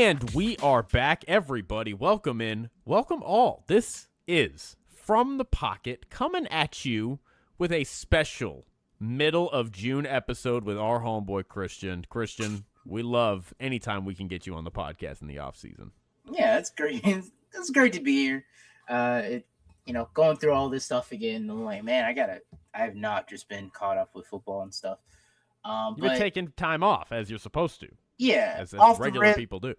And we are back, everybody. Welcome in. Welcome all. This is From the Pocket coming at you with a special middle of June episode with our homeboy, Christian. Christian, we love anytime we can get you on the podcast in the offseason. Yeah, that's great. It's great to be here. Going through all this stuff again. I'm like, man, I have not just been caught up with football and stuff. You've been taking time off as you're supposed to. Yeah, as regular people do.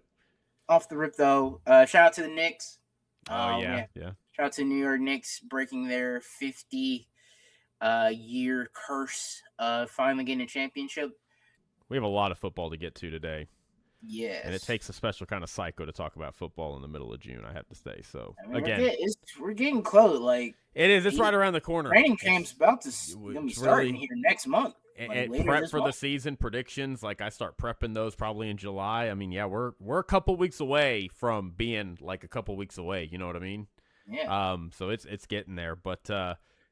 Off the rip, though. Shout out to the Knicks. Yeah. Shout out to New York Knicks breaking their 50 year curse of finally getting a championship. We have a lot of football to get to today. Yes. And it takes a special kind of psycho to talk about football in the middle of June, I have to say. So, we're getting close. Like it is. It's right around the corner. Training camp's about to be starting here next month. And prep for the season predictions, like I start prepping those probably in July. I mean, yeah, we're a couple weeks away from being like a couple weeks away. You know what I mean? Yeah. So it's getting there. But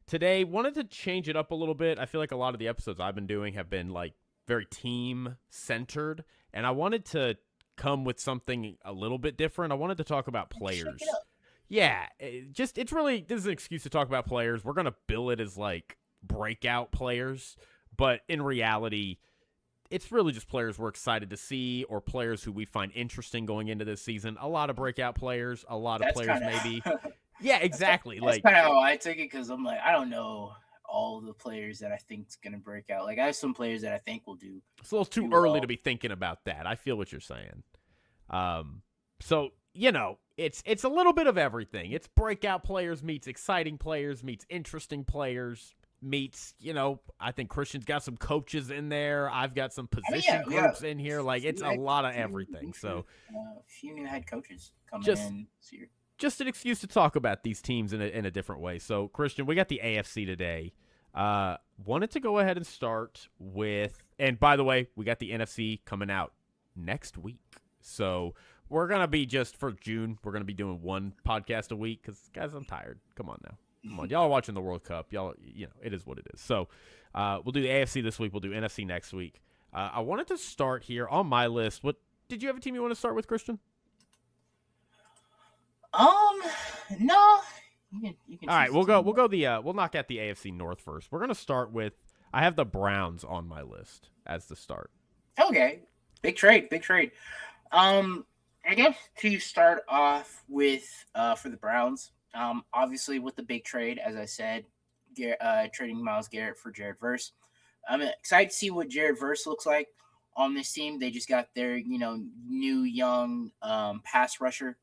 today, wanted to change it up a little bit. I feel like a lot of the episodes I've been doing have been like very team centered, and I wanted to come with something a little bit different. I wanted to talk about players. Yeah, it's really, this is an excuse to talk about players. We're gonna bill it as like breakout players. But in reality, it's really just players we're excited to see or players who we find interesting going into this season. A lot of breakout players, a lot of players maybe. Yeah, exactly. That's kind of how I took it because I'm like, I don't know all the players that I think is going to break out. Like, I have some players that I think will do. It's a little too early to be thinking about that. I feel what you're saying. So, you know, it's a little bit of everything. It's breakout players meets exciting players meets interesting players. Meets, you know, I think Christian's got some coaches in there. I've got some position groups in here. Like, it's a lot of everything. So, a few new head coaches coming in this year. Just an excuse to talk about these teams in a different way. So, Christian, we got the AFC today. Wanted to go ahead and start with, and by the way, we got the NFC coming out next week. So, we're going to be just for June, we're going to be doing one podcast a week because, guys, I'm tired. Come on now. Come on, y'all are watching the World Cup. Y'all, you know, it is what it is. So we'll do the AFC this week. We'll do NFC next week. I wanted to start here on my list. What did you have a team you want to start with, Christian? No. You can All right, we'll knock out the AFC North first. We're gonna start with. I have the Browns on my list as the start. Okay, big trade. I guess to start off with for the Browns. Obviously with the big trade, as I said, trading Myles Garrett for Jared Verse. I'm excited to see what Jared Verse looks like on this team. They just got their, new young pass rusher.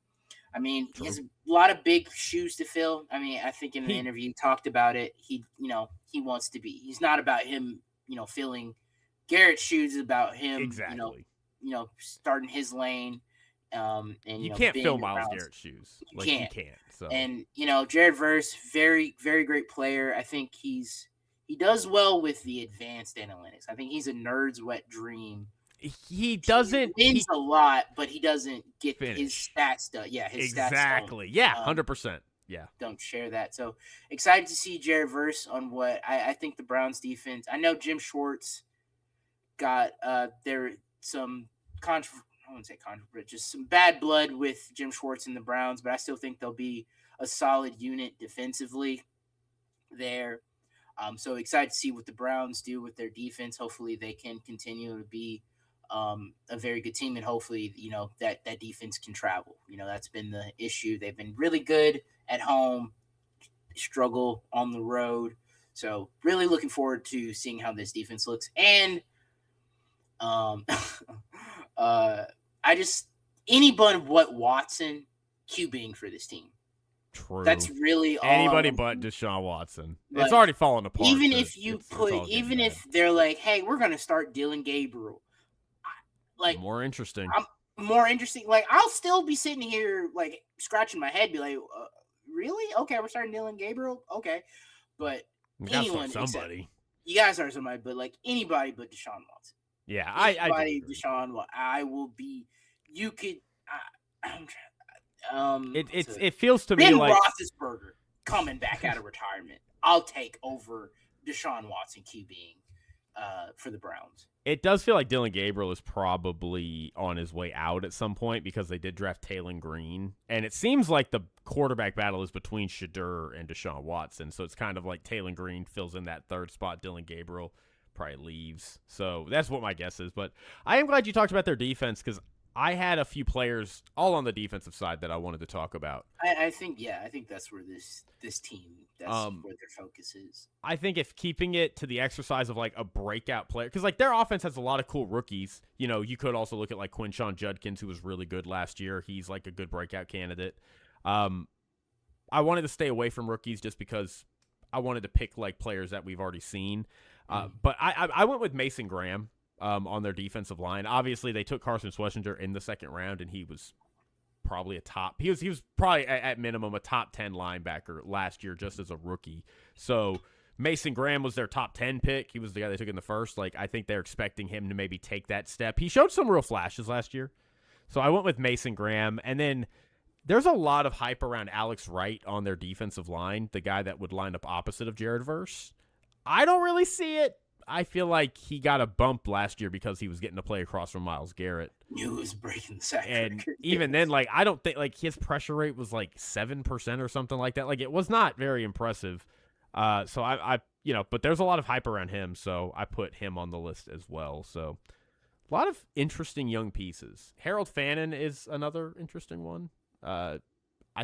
I mean, he has a lot of big shoes to fill. I mean, I think in the interview he talked about it. He wants to be. He's not about him, filling Garrett's shoes. It's about him, exactly. Starting his lane. And you can't fill Myles Garrett's shoes. You can't. So. And Jared Verse, very, very great player. I think he does well with the advanced analytics. I think he's a nerd's wet dream. He doesn't wins a lot, but he doesn't get finish. His stats done. Yeah, his exactly. Stats yeah, 100%. Yeah, don't share that. So excited to see Jared Verse on what I think the Browns defense. I know Jim Schwartz got there some I wouldn't say controversial, just some bad blood with Jim Schwartz and the Browns, but I still think they'll be a solid unit defensively there. So excited to see what the Browns do with their defense. Hopefully they can continue to be a very good team, and hopefully, that defense can travel. That's been the issue. They've been really good at home, struggle on the road. So really looking forward to seeing how this defense looks. And anybody but Watson QBing for this team. True. That's really all. Anybody but Deshaun Watson. It's already fallen apart. Even if they're like, hey, we're going to start Dylan Gabriel. More interesting. More interesting. Like, I'll still be sitting here, like, scratching my head, be like, really? Okay, we're starting Dylan Gabriel? Okay. But anyone. Somebody. You guys are somebody, but, like, anybody but Deshaun Watson. Yeah, Deshaun, I will be. You could. It feels to me Ben like Roethlisberger coming back out of retirement. I'll take over Deshaun Watson QBing for the Browns. It does feel like Dylan Gabriel is probably on his way out at some point because they did draft Taylon Green. And it seems like the quarterback battle is between Shadur and Deshaun Watson. So it's kind of like Taylon Green fills in that third spot. Dylan Gabriel probably leaves. So that's what my guess is. But I am glad you talked about their defense because I had a few players all on the defensive side that I wanted to talk about. I think that's where this team, that's where their focus is. I think if keeping it to the exercise of like a breakout player, because like their offense has a lot of cool rookies. You know, you could also look at like Quinshon Judkins, who was really good last year. He's like a good breakout candidate. I wanted to stay away from rookies just because I wanted to pick like players that we've already seen. But I went with Mason Graham on their defensive line. Obviously, they took Carson Schlesinger in the second round, and he was probably a top. He was probably at minimum a top 10 linebacker last year just as a rookie. So Mason Graham was their top 10 pick. He was the guy they took in the first. Like I think they're expecting him to maybe take that step. He showed some real flashes last year. So I went with Mason Graham. And then there's a lot of hype around Alex Wright on their defensive line, the guy that would line up opposite of Jared Verse. I don't really see it. I feel like he got a bump last year because he was getting to play across from Myles Garrett. He was breaking the sack. And even then, like, I don't think, like, his pressure rate was like 7% or something like that. Like, it was not very impressive. So I but there's a lot of hype around him. So I put him on the list as well. So a lot of interesting young pieces. Harold Fannin is another interesting one. I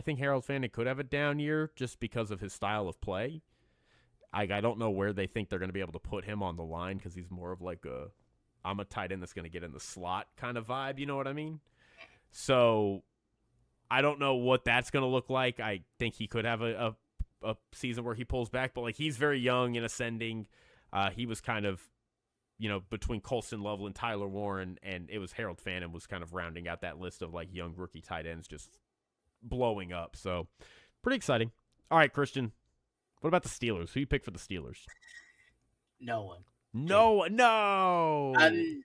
think Harold Fannin could have a down year just because of his style of play. I don't know where they think they're going to be able to put him on the line because he's more of like I'm a tight end that's going to get in the slot kind of vibe. You know what I mean? So I don't know what that's going to look like. I think he could have a season where he pulls back, but like he's very young and ascending. He was kind of, between Colston Loveland, Tyler Warren, and it was Harold Fannin was kind of rounding out that list of like young rookie tight ends just blowing up. So pretty exciting. All right, Christian. What about the Steelers? Who you pick for the Steelers? No one. No. The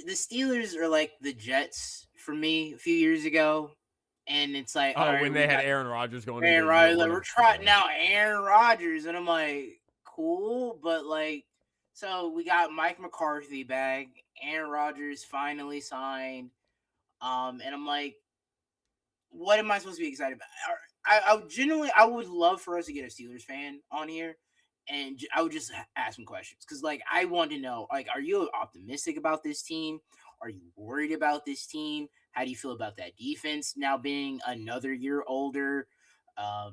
Steelers are like the Jets for me a few years ago, and it's like when they had Aaron Rodgers going. Aaron Rodgers, like, we're trotting out Aaron Rodgers, and I'm like, cool, but like, so we got Mike McCarthy back. Aaron Rodgers finally signed, and I'm like, what am I supposed to be excited about? I would love for us to get a Steelers fan on here, and I would just ask some questions because, like, I want to know, like, are you optimistic about this team? Are you worried about this team? How do you feel about that defense now being another year older? I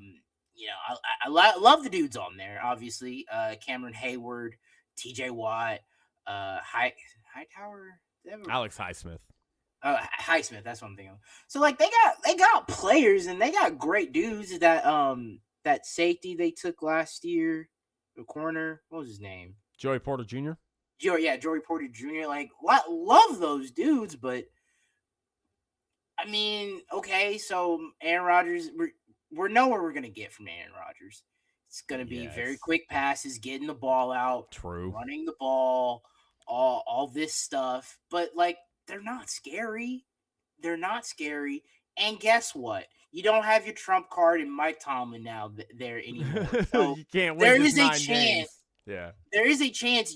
love the dudes on there. Obviously, Cameron Hayward, T.J. Watt, Hightower, Alex Highsmith. Highsmith, that's what I'm thinking of. So like they got players and they got great dudes. That safety they took last year, the corner, what was his name? Joey Porter Jr. Joey Porter Jr. Like, love those dudes, but I mean, okay, so Aaron Rodgers, we're know where we're gonna get from Aaron Rodgers. It's gonna be very quick passes, getting the ball out, running the ball, all this stuff, but like. They're not scary. And guess what? You don't have your trump card and Mike Tomlin now there anymore. So you can't win. There is a chance. Games. Yeah. There is a chance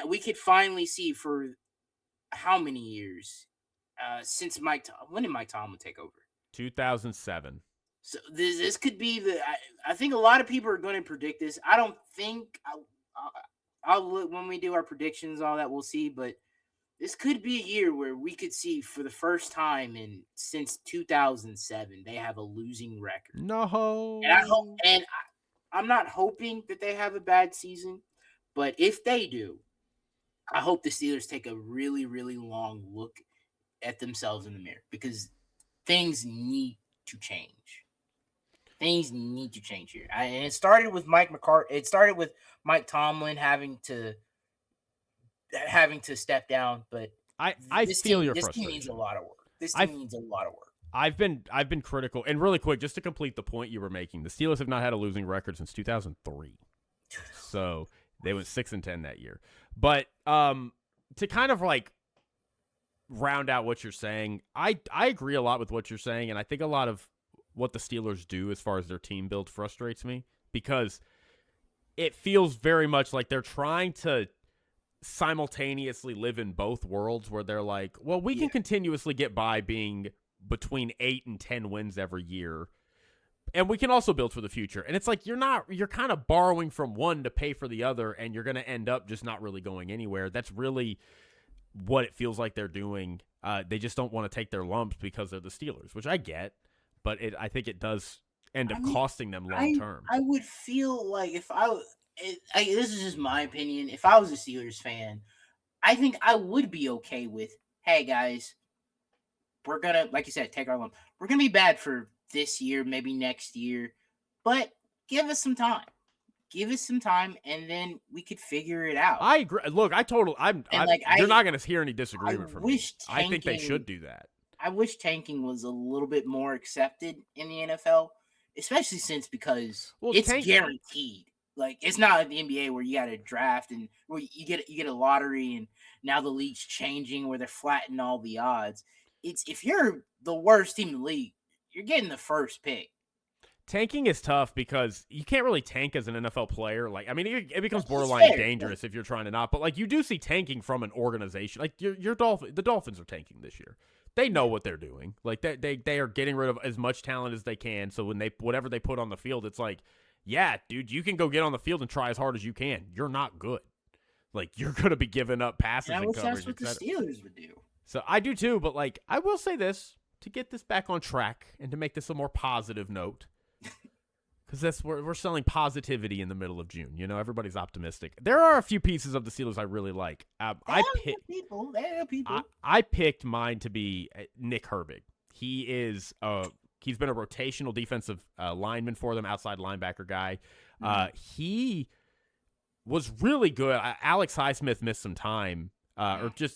we could finally see for how many years since when did Mike Tomlin take over? 2007. So this could be I think a lot of people are going to predict this. I don't think I'll look when we do our predictions, all that we'll see, but this could be a year where we could see for the first time since 2007 they have a losing record. No, and I'm not hoping that they have a bad season, but if they do, I hope the Steelers take a really, really long look at themselves in the mirror because things need to change. Things need to change here, and it started with Mike McCarthy. It started with Mike Tomlin having to step down, but I feel your frustration. This team needs a lot of work. I've been critical, and really quick, just to complete the point you were making, the Steelers have not had a losing record since 2003, so they went 6-10 that year. But to kind of like round out what you're saying, I agree a lot with what you're saying, and I think a lot of what the Steelers do as far as their team build frustrates me because it feels very much like they're trying to simultaneously live in both worlds where they're like, well, we can continuously get by being between 8 and 10 wins every year. And we can also build for the future. And it's like you're kind of borrowing from one to pay for the other, and you're going to end up just not really going anywhere. That's really what it feels like they're doing. They just don't want to take their lumps because they're the Steelers, which I get, but I think it does end up costing them long term. I would feel like if this is just my opinion, if I was a Steelers fan, I think I would be okay with, hey guys, we're gonna, like you said, take our lump. We're gonna be bad for this year, maybe next year, but give us some time. Give us some time, and then we could figure it out. I agree. Look, you're not going to hear any disagreement from me. I think they should do that. I wish tanking was a little bit more accepted in the NFL, especially because it's guaranteed. Like, it's not like the NBA where you got to draft and where you get a lottery, and now the league's changing where they're flattening all the odds. It's if you're the worst team in the league, you're getting the first pick. Tanking is tough because you can't really tank as an NFL player. Like, I mean, it becomes borderline dangerous if you're trying to not. But like, you do see tanking from an organization. Like the Dolphins are tanking this year. They know what they're doing. Like they are getting rid of as much talent as they can. So when whatever they put on the field, it's like, yeah, dude, you can go get on the field and try as hard as you can. You're not good. Like, you're gonna be giving up passes and coverage. That's what the Steelers would do. So I do too. But like, I will say this to get this back on track and to make this a more positive note. Because we're selling positivity in the middle of June. You know, everybody's optimistic. There are a few pieces of the Steelers I really like. I picked mine to be Nick Herbig. He's been a rotational defensive lineman for them, outside linebacker guy. He was really good. Alex Highsmith missed some time.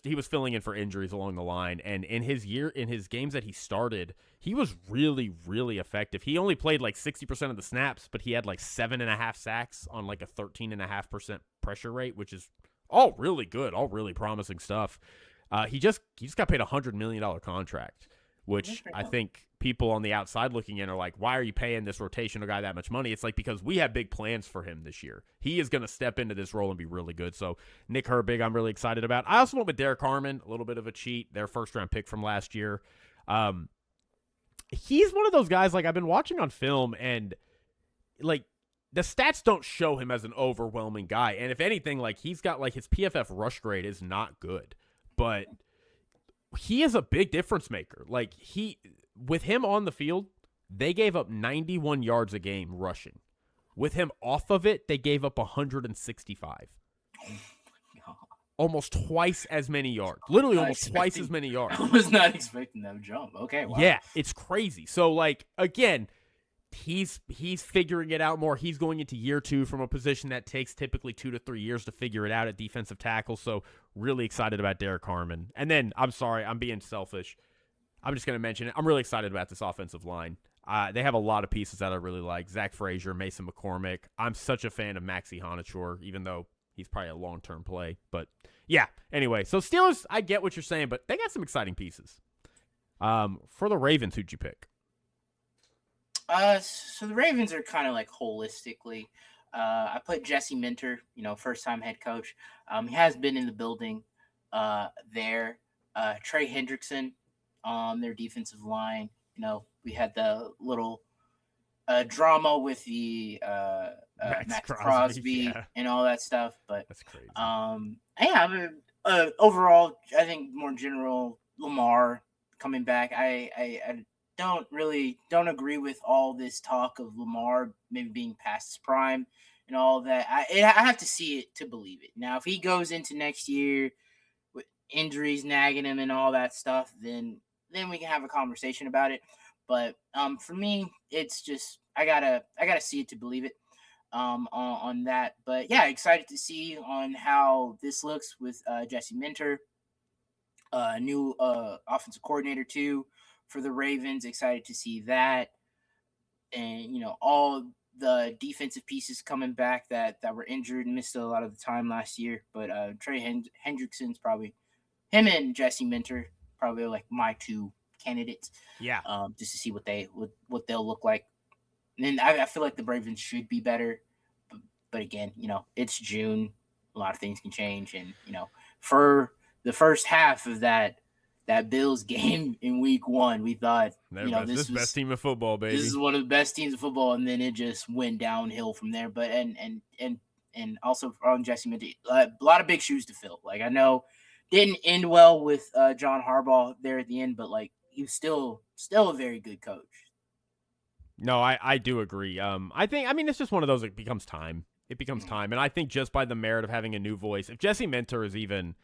He was filling in for injuries along the line. And in his games that he started, he was really, really effective. He only played like 60% of the snaps, but he had like 7.5 sacks on like a 13.5% pressure rate, which is all really good, all really promising stuff. He just got paid $100 million contract, which I think people on the outside looking in are like, why are you paying this rotational guy that much money? It's like, because we have big plans for him this year. He is going to step into this role and be really good. So Nick Herbig, I'm really excited about. I also went with Derek Harmon, a little bit of a cheat, their first-round pick from last year. He's one of those guys, like, I've been watching on film, and like, the stats don't show him as an overwhelming guy. And if anything, like, he's got like his PFF rush grade is not good, but he is a big difference maker. Like, with him on the field, they gave up 91 yards a game rushing. With him off of it, they gave up 165. Oh my God. Almost twice as many yards. Literally almost twice as many yards. I was not expecting that jump. Okay, wow. Yeah, it's crazy. So, like, again, he's figuring it out more. He's going into year 2 from a position that takes typically 2 to 3 years to figure it out at defensive tackle. So, really excited about Derek Harmon. And then, I'm sorry, I'm being selfish. I'm just going to mention it. I'm really excited about this offensive line. They have a lot of pieces that I really like. Zach Frazier, Mason McCormick. I'm such a fan of Maxie Honachor, even though he's probably a long-term play. But, yeah, anyway. So, Steelers, I get what you're saying, but they got some exciting pieces. For the Ravens, who'd you pick? So the Ravens are kind of like holistically. I put Jesse Minter, first-time head coach. He has been in the building there. Trey Hendrickson on their defensive line. We had the little drama with the Max Crosby and all that stuff. But that's crazy. Overall, I think more general, Lamar coming back. I don't agree with all this talk of Lamar maybe being past his prime and all that. I have to see it to believe it. Now, if he goes into next year with injuries nagging him and all that stuff, then we can have a conversation about it. But for me, it's just I gotta see it to believe it on that. But yeah, excited to see on how this looks with Jesse Minter, new offensive coordinator too for the Ravens. Excited to see that, and all the defensive pieces coming back that were injured and missed a lot of the time last year. But Trey Hendrickson's probably, him and Jesse Minter probably like my 2 candidates. Yeah. Just to see what they'll look like. And I feel like the Ravens should be better, but again, it's June. a lot of things can change. And for the first half of that Bills game in Week 1, we thought this best team in football, baby. This is one of the best teams in football, and then it just went downhill from there. But and also on Jesse Minter, a lot of big shoes to fill. Like, I know didn't end well with John Harbaugh there at the end, but like, he was still a very good coach. No, I do agree. I mean, it's just one of those. It becomes time. And I think just by the merit of having a new voice, if Jesse Minter is even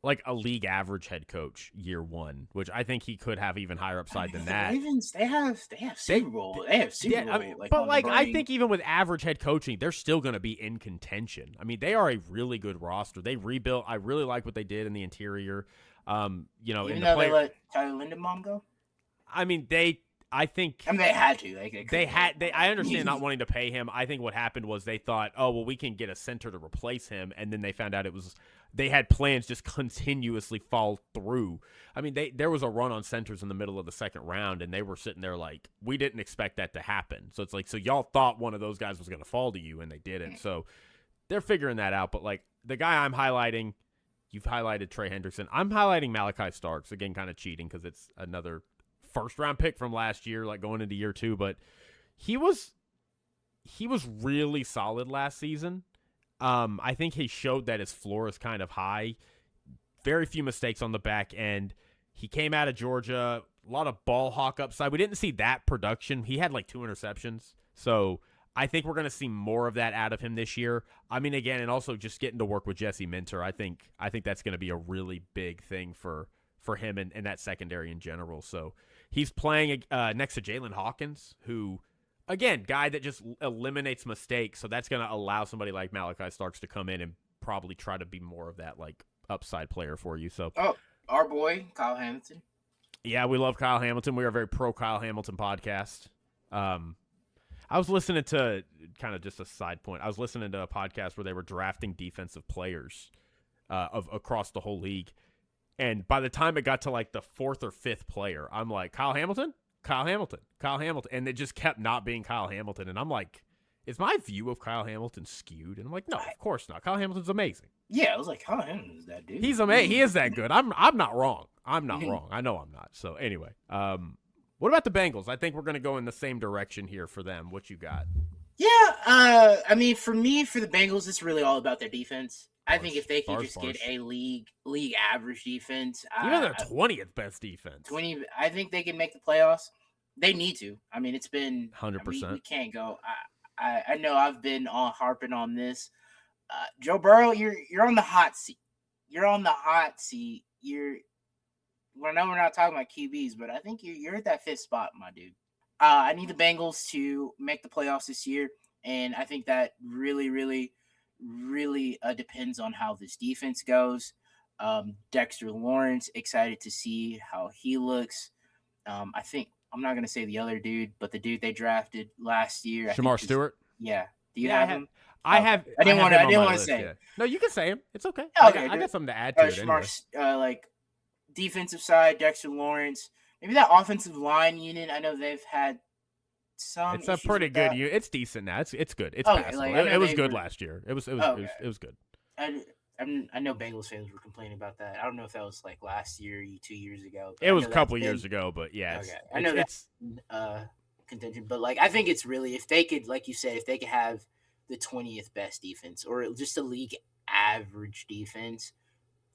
like a league average head coach year 1, which I think he could have even higher upside than that. The Ravens, they have Super Bowl. They have Super Bowl. I mean, but like, I think even with average head coaching, they're still going to be in contention. I mean, they are a really good roster. They rebuilt. I really like what they did in the interior. Even though they let Tyler Linderbaum go. I mean, they had to. I understand not wanting to pay him. I think what happened was they thought, oh, well, we can get a center to replace him, and then they found out they had plans just continuously fall through. I mean, there was a run on centers in the middle of the second round, and they were sitting there like, we didn't expect that to happen. So it's like, so y'all thought one of those guys was going to fall to you, and they didn't. So they're figuring that out. But like, the guy I'm highlighting, you've highlighted Trey Hendrickson. I'm highlighting Malachi Starks, again, kind of cheating because it's another first-round pick from last year, like going into year 2. But he was really solid last season. I think he showed that his floor is kind of high. Very few mistakes on the back end. He came out of Georgia, a lot of ball hawk upside. We didn't see that production. He had like 2 interceptions. So I think we're going to see more of that out of him this year. I mean, again, and also just getting to work with Jesse Minter, I think that's going to be a really big thing for him and that secondary in general. So he's playing next to Jalen Hawkins, who, again, guy that just eliminates mistakes. So that's going to allow somebody like Malachi Starks to come in and probably try to be more of that like upside player for you. So, our boy Kyle Hamilton. Yeah, we love Kyle Hamilton. We are a very pro Kyle Hamilton podcast. I was listening to, kind of just a side point, I was listening to a podcast where they were drafting defensive players across the whole league. And by the time it got to like the 4th or 5th player, I'm like, Kyle Hamilton. And it just kept not being Kyle Hamilton. And I'm like, is my view of Kyle Hamilton skewed? And I'm like, no, of course not. Kyle Hamilton's amazing. Yeah, I was like, Kyle Hamilton is that dude. He's amazing. He is that good. I'm not wrong. I'm not wrong. I know I'm not. So anyway, what about the Bengals? I think we're going to go in the same direction here for them. What you got? Yeah, I mean, for the Bengals, it's really all about their defense. I think if they can get a league average defense, even their 20th best defense, I think they can make the playoffs. They need to. I mean, it's been 100%. We can't go. I know I've been harping on this. Joe Burrow, you're on the hot seat. You're on the hot seat. I know we're not talking about QBs, but I think you're at that 5th spot, my dude. I need the Bengals to make the playoffs this year, and I think that really, really, really depends on how this defense goes. Dexter Lawrence, excited to see how he looks. I think I'm not going to say the other dude, but the dude they drafted last year. Shamar Stewart? Yeah. Do you have him? I didn't want to say. Yeah. No, you can say him. It's okay. I got something to add to it. Shamar, like defensive side, Dexter Lawrence. Maybe that offensive line unit. I know they've had some. It's a pretty good unit. It's decent now. It's good. It's passable. It was good last year. It was good. I know Bengals fans were complaining about that. I don't know if that was like last year, 2 years ago. It was a couple years ago, but yeah. Okay. I know that's contention, but like I think it's really, if they could, like you said, if they could have the 20th best defense or just a league average defense,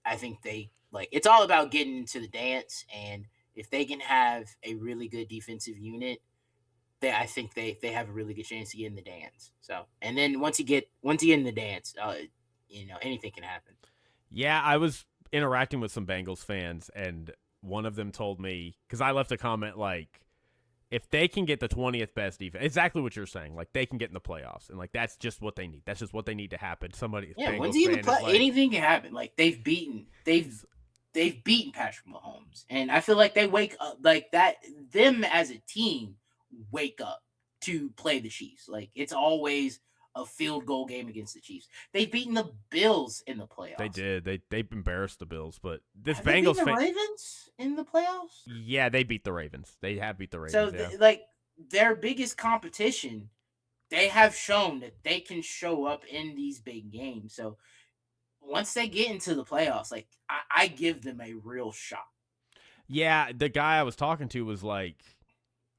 I think it's all about getting into the dance. And if they can have a really good defensive unit, I think they have a really good chance to get in the dance. So, and then once you get in the dance, anything can happen. Yeah, I was interacting with some Bengals fans, and one of them told me, because I left a comment like, if they can get the 20th best defense, exactly what you're saying, like they can get in the playoffs, and like that's just what they need. That's just what they need to happen. Somebody, yeah, once you get anything can happen. Like they've beaten Patrick Mahomes, and I feel like they wake up like that. Them as a team wake up to play the Chiefs. Like it's always a field goal game against the Chiefs. They've beaten the Bills in the playoffs. They did. They've embarrassed the Bills, but this have Bengals they beat the Ravens in the playoffs. Yeah, they beat the Ravens. They have beat the Ravens. So like their biggest competition, they have shown that they can show up in these big games. So once they get into the playoffs, like I give them a real shot. Yeah, the guy I was talking to was like,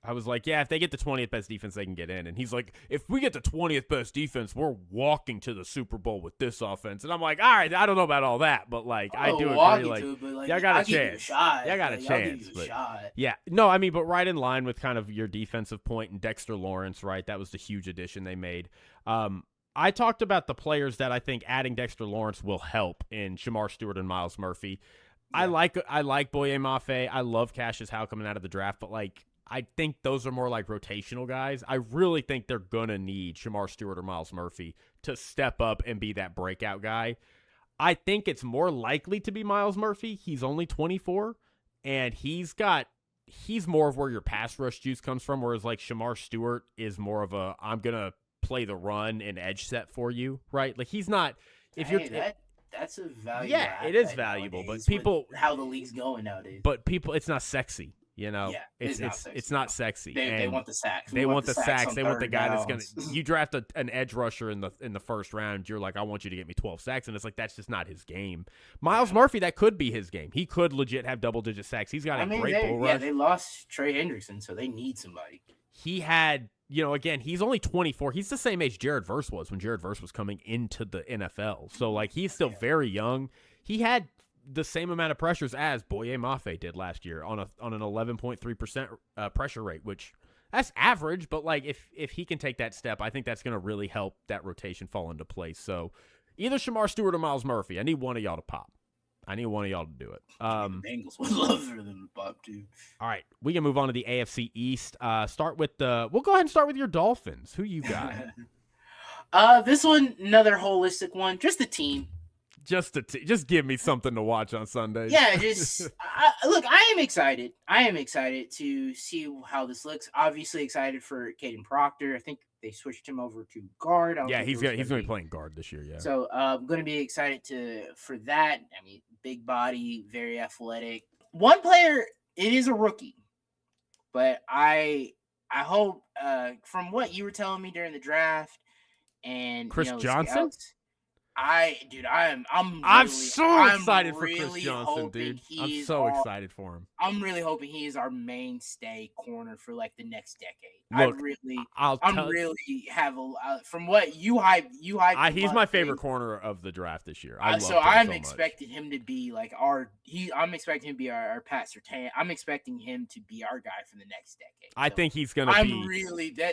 I was like, yeah, if they get the 20th best defense, they can get in. And he's like, if we get the 20th best defense, we're walking to the Super Bowl with this offense. And I'm like, all right, I don't know about all that, but like, I do agree. Like, y'all got a chance. Y'all got a chance. But yeah, no, I mean, but right in line with kind of your defensive point and Dexter Lawrence, right? That was the huge addition they made. I talked about the players that I think adding Dexter Lawrence will help in Shamar Stewart and Myles Murphy. Yeah. I like Boye Mafe. I love Cassius Howe coming out of the draft, but like, I think those are more like rotational guys. I really think they're going to need Shamar Stewart or Myles Murphy to step up and be that breakout guy. I think it's more likely to be Myles Murphy. He's only 24, and he's more of where your pass rush juice comes from, whereas like Shamar Stewart is more of a, I'm going to play the run and edge set for you, right? Like he's not, if you're... That's a valuable. Yeah, it is valuable, but people... How the league's going nowadays. But people, it's not sexy. You know, yeah, it's not sexy. They want the sacks. They want the sacks. They want the guy that's gonna. You draft an edge rusher in the first round. You're like, I want you to get me 12 sacks, and it's like that's just not his game. Myles Murphy, that could be his game. He could legit have double-digit sacks. He's got great bull rush. Yeah, they lost Trey Hendrickson, so they need somebody. He had, again, he's only 24. He's the same age Jared Verse was when Jared Verse was coming into the NFL. So like he's still very young. He had the same amount of pressures as Boye Mafe did last year on an 11.3% pressure rate, which that's average, but like if he can take that step, I think that's going to really help that rotation fall into place. So either Shamar Stewart or Myles Murphy, I need one of y'all to pop. I need one of y'all to do it. The Bengals would love for them to pop too. All right, we can move on to the AFC East. We'll go ahead and start with your Dolphins. Who you got? This one, another holistic one, just the team. Just give me something to watch on Sundays. Yeah, look, I am excited. I am excited to see how this looks. Obviously excited for Caden Proctor. I think they switched him over to guard. He's going to be playing guard this year, yeah. So I'm going to be excited for that. I mean, big body, very athletic. One player, it is a rookie, but I hope from what you were telling me during the draft and Chris Johnson? I'm so excited for Chris Johnson, dude. I'm so excited for him. I'm really hoping he is our mainstay corner for like the next decade. Look, from what you hype. He's my favorite corner of the draft this year. I'm expecting him to be like I'm expecting him to be our Pat Surtain. I'm expecting him to be our guy for the next decade. I think he's gonna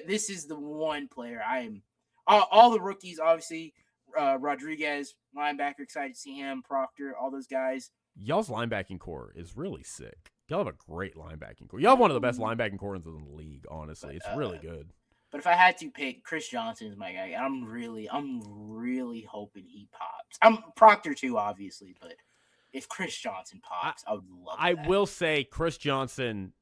this is the one player I am. All the rookies, obviously. Rodriguez, linebacker, excited to see him. Proctor, all those guys. Y'all's linebacking core is really sick. Y'all have a great linebacking core. Y'all have one of the best linebacking cores in the league, honestly. It's really good. But if I had to pick, Chris Johnson is my guy. I'm really hoping he pops. I'm Proctor too, obviously, but if Chris Johnson pops, I would love that. I will say Chris Johnson,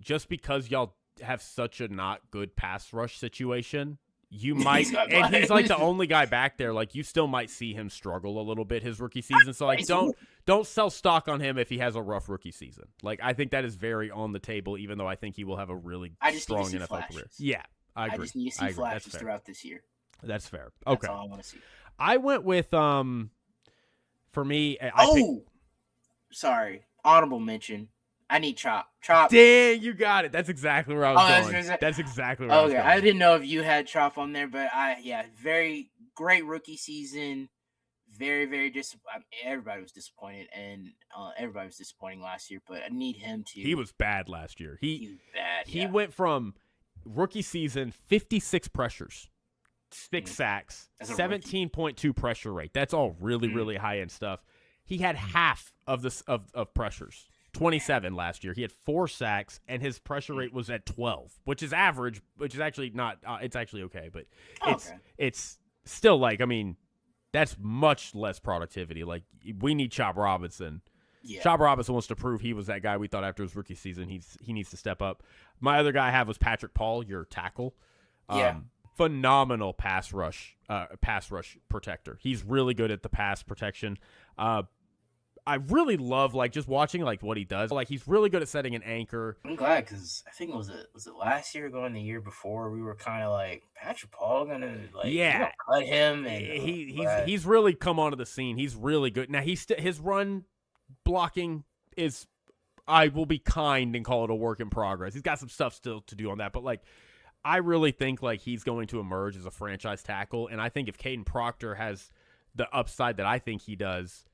just because y'all have such a not good pass rush situation, you might, and he's like the only guy back there. Like you still might see him struggle a little bit his rookie season. So like, don't sell stock on him if he has a rough rookie season. Like I think that is very on the table, even though I think he will have a really strong NFL career. Yeah, I agree. I just need to see flashes throughout this year. That's fair. Okay, that's all I want to see. I went with for me. Sorry, honorable mention. I need Chop. Dang, you got it. That's exactly where I was going. That's exactly where I was going. I didn't know if you had Chop on there, but very great rookie season. Very, very disappointing. Everybody was disappointed, and everybody was disappointing last year, but I need him to. He was bad last year. He was bad. He went from rookie season 56 pressures, 6 sacks, 17.2 pressure rate. That's all really, really high-end stuff. He had half of this of pressures. 27 last year. He had 4 sacks, and his pressure rate was at 12, which is average, which is actually not it's actually okay, but it's still like, I mean, that's much less productivity. Like, we need Chop Robinson. Yeah. Chop Robinson wants to prove he was that guy we thought after his rookie season. He needs to step up. My other guy I have was Patrick Paul, your tackle. Phenomenal pass rush protector. He's really good at the pass protection. I really love like just watching like what he does. Like he's really good at setting an anchor. I'm glad because I think was it last year going the year before we were kind of like Patrick Paul gonna you Yeah, gonna cut him and he's really come onto the scene. He's really good. Now his run blocking is, I will be kind and call it a work in progress. He's got some stuff still to do on that, but like I really think like he's going to emerge as a franchise tackle, and I think if Caden Proctor has the upside that I think he does,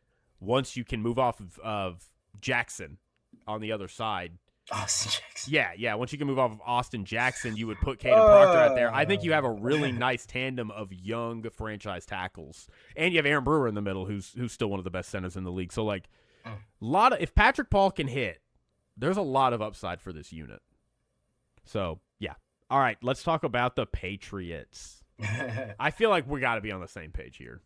once you can move off of Jackson on the other side. Austin Jackson. Yeah. Once you can move off of Austin Jackson, you would put Caden Proctor out there. I think you have a really nice tandem of young franchise tackles, and you have Aaron Brewer in the middle, who's still one of the best centers in the league. So like, if Patrick Paul can hit, there's a lot of upside for this unit. So yeah. All right, let's talk about the Patriots. I feel like we got to be on the same page here.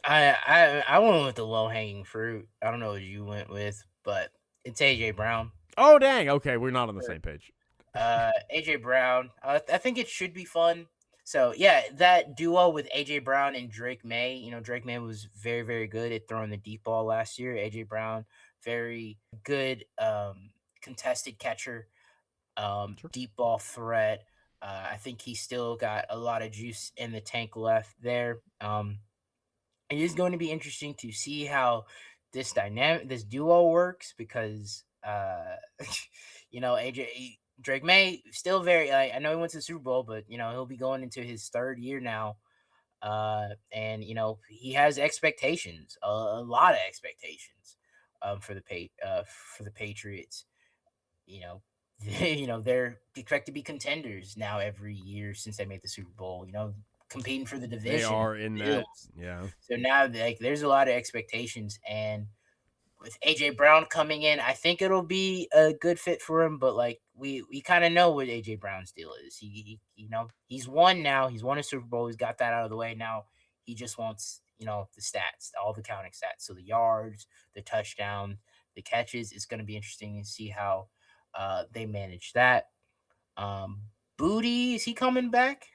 I went with the low hanging fruit. I don't know what you went with, but it's AJ Brown. Oh dang! Okay, we're not on the same page. AJ Brown. I think it should be fun. So yeah, that duo with AJ Brown and Drake May. You know, Drake May was very, very good at throwing the deep ball last year. AJ Brown, very good contested catcher, Sure. deep ball threat. I think he still got a lot of juice in the tank left there. It is going to be interesting to see how this duo works because, Drake May still very. I know he went to the Super Bowl, but he'll be going into his third year now, and he has expectations, a lot of expectations, for the Patriots. They're expected to be contenders now every year since they made the Super Bowl. Competing for the division. They are in that. Yeah. So now, there's a lot of expectations, and with AJ Brown coming in, I think it'll be a good fit for him. But we kind of know what AJ Brown's deal is. He's won now. He's won a Super Bowl. He's got that out of the way. Now he just wants the stats, all the counting stats. So the yards, the touchdown, the catches. It's going to be interesting to see how they manage that. Booty, is he coming back?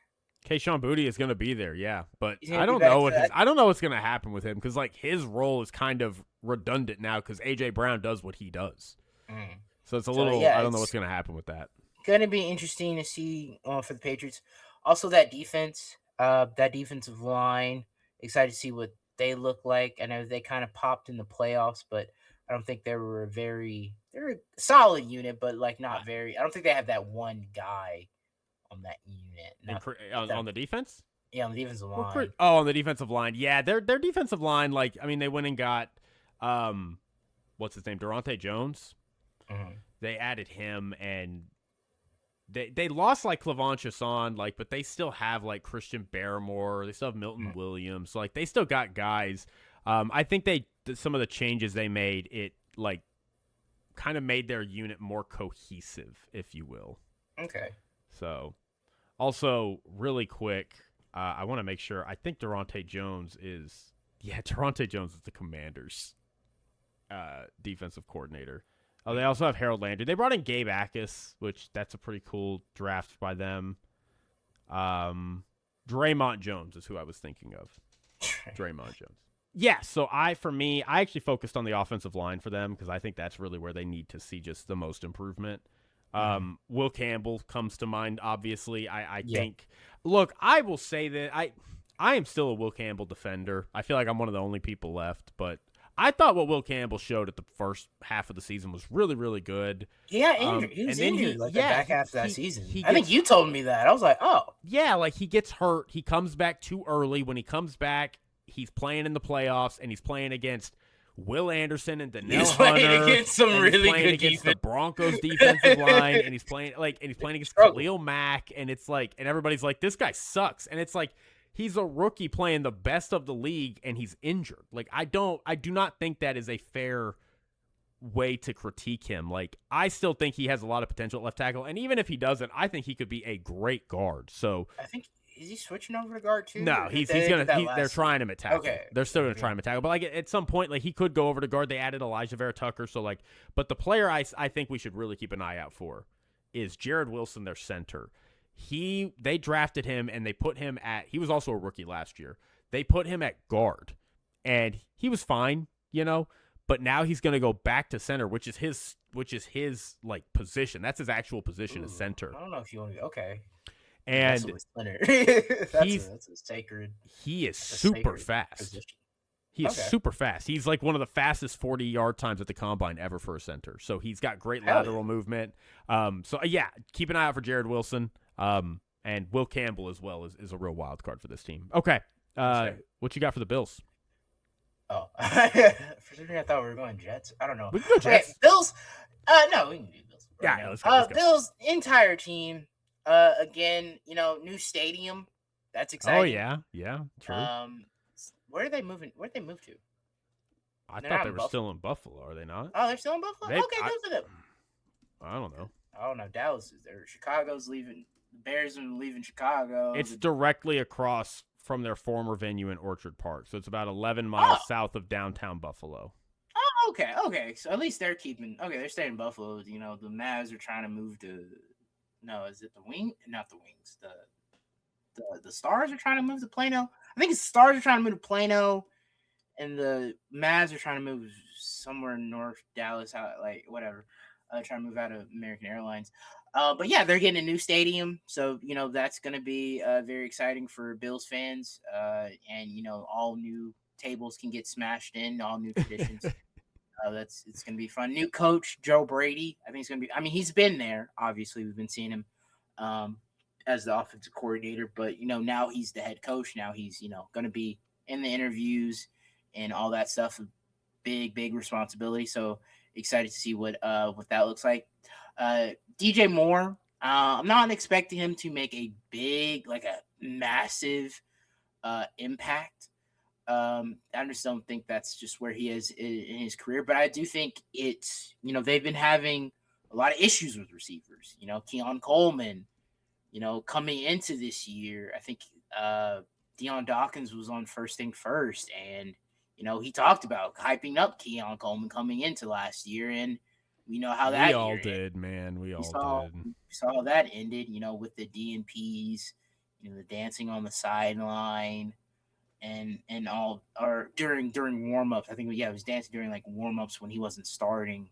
Kayshon Boutte is going to be there, yeah, but I don't know what's going to happen with him because his role is kind of redundant now because AJ Brown does what he does. So it's a little. I don't know what's going to happen with that. Going to be interesting to see for the Patriots. Also, that defense, that defensive line. Excited to see what they look like. I know they kind of popped in the playoffs, but I don't think they're a solid unit, but not very. I don't think they have that one guy on that unit. On the defense? Yeah, on the defensive line. On the defensive line. Yeah, their defensive line, they went and got what's his name? Durante Jones. Mm-hmm. They added him, and they lost Clavon Chausson, but they still have Christian Barrymore. They still have Milton Williams. So they still got guys. I think some of the changes they made, it kind of made their unit more cohesive, if you will. Okay. So, also, really quick, I want to make sure. I think Durante Jones is the Commanders' defensive coordinator. Oh, they also have Harold Landry. They brought in Gabe Akis, which that's a pretty cool draft by them. Draymond Jones is who I was thinking of. Draymond Jones. Yeah, so I actually focused on the offensive line for them because I think that's really where they need to see just the most improvement. Will Campbell comes to mind, obviously. I think, look, I will say that I am still a Will Campbell defender. I feel like I'm one of the only people left, but I thought what Will Campbell showed at the first half of the season was really, really good. Yeah, he was injured the back half of that season. I think you told me that. I was like, oh. Yeah, he gets hurt. He comes back too early. When he comes back, he's playing in the playoffs, and he's playing against Will Anderson and Danielle Hunter. Against some really good against the Broncos defensive line, and he's playing against Khalil Mack, and it's and everybody's like, this guy sucks, and it's he's a rookie playing the best of the league, and he's injured. I do not think that is a fair way to critique him. I still think he has a lot of potential at left tackle, and even if he doesn't, I think he could be a great guard. So I think. Is he switching over to guard too? No, they're trying him at tackle. Okay. They're still going to try him at tackle. But at some point, he could go over to guard. They added Elijah Vera Tucker. So but the player I think we should really keep an eye out for is Jared Wilson, their center. They drafted him and they put him he was also a rookie last year. They put him at guard, and he was fine, but now he's going to go back to center, which is his like position. That's his actual position as center. I don't know if you want to. Okay. And that's a sacred. He is super fast. Position. He is super fast. He's like one of the fastest 40-yard times at the combine ever for a center. So he's got great lateral movement. Keep an eye out for Jared Wilson. And Will Campbell as well is a real wild card for this team. Okay. What you got for the Bills? Oh, for some reason I thought we were going Jets. I don't know. We can go Jets. Okay, Bills. No, we can do Bills. Right let's go. Bills entire team. Again, new stadium. That's exciting. Oh yeah, true. Where are they moving? Where'd they move to? I thought they were still in Buffalo. Are they not? Oh, they're still in Buffalo. Okay, good for them. I don't know. Dallas is there. Chicago's leaving. The Bears are leaving Chicago. It's directly across from their former venue in Orchard Park, so it's about 11 miles south of downtown Buffalo. Oh, okay. So at least they're keeping. Okay, they're staying in Buffalo. The Mavs are trying to move to. No, is it the Wing? Not the Wings. The Stars are trying to move to Plano. I think it's the Stars are trying to move to Plano, and the Mavs are trying to move somewhere in North Dallas, like whatever. Trying to move out of American Airlines. But yeah, they're getting a new stadium, so that's going to be very exciting for Bills fans. And all new tables can get smashed in, all new traditions. It's going to be fun. New coach Joe Brady. I think it's going to be. I mean, he's been there. Obviously, we've been seeing him as the offensive coordinator, but now he's the head coach. Now he's going to be in the interviews and all that stuff. Big responsibility. So excited to see what that looks like. DJ Moore. I'm not expecting him to make a massive impact. I just don't think that's just where he is in his career. But I do think it's, they've been having a lot of issues with receivers. Keon Coleman, coming into this year, I think Deion Dawkins was on First Thing First. And, he talked about hyping up Keon Coleman coming into last year. And we know how that we all did, man. We all did. We saw how that ended, with the DNPs, the dancing on the sideline. And all, or during warm-ups. I think it was dancing during like warm-ups when he wasn't starting,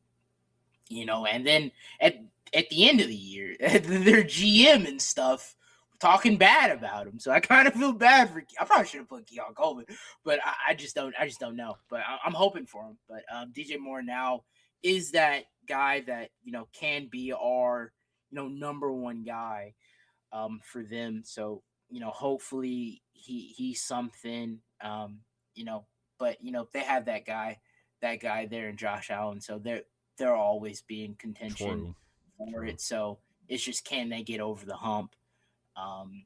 and then at the end of the year, their GM and stuff talking bad about him. So I kind of feel bad for. I probably should have put Keon Coleman, but I just don't know. But I'm hoping for him. But DJ Moore now is that guy that can be our number one guy for them. So hopefully he's something, but they have that guy there in Josh Allen. So they're always being contention for it. So it's just, can they get over the hump? And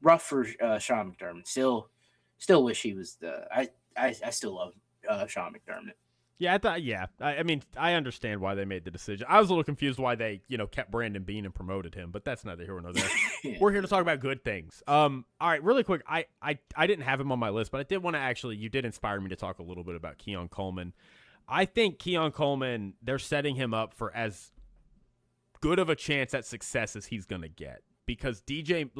rough for Sean McDermott. Still wish he was I still love Sean McDermott. Yeah, I mean, I understand why they made the decision. I was a little confused why they, kept Brandon Beane and promoted him, but that's neither here nor there. Yeah. We're here to talk about good things. All right, really quick. I didn't have him on my list, but I did want to you did inspire me to talk a little bit about Keon Coleman. I think Keon Coleman, they're setting him up for as good of a chance at success as he's going to get. Because DJ,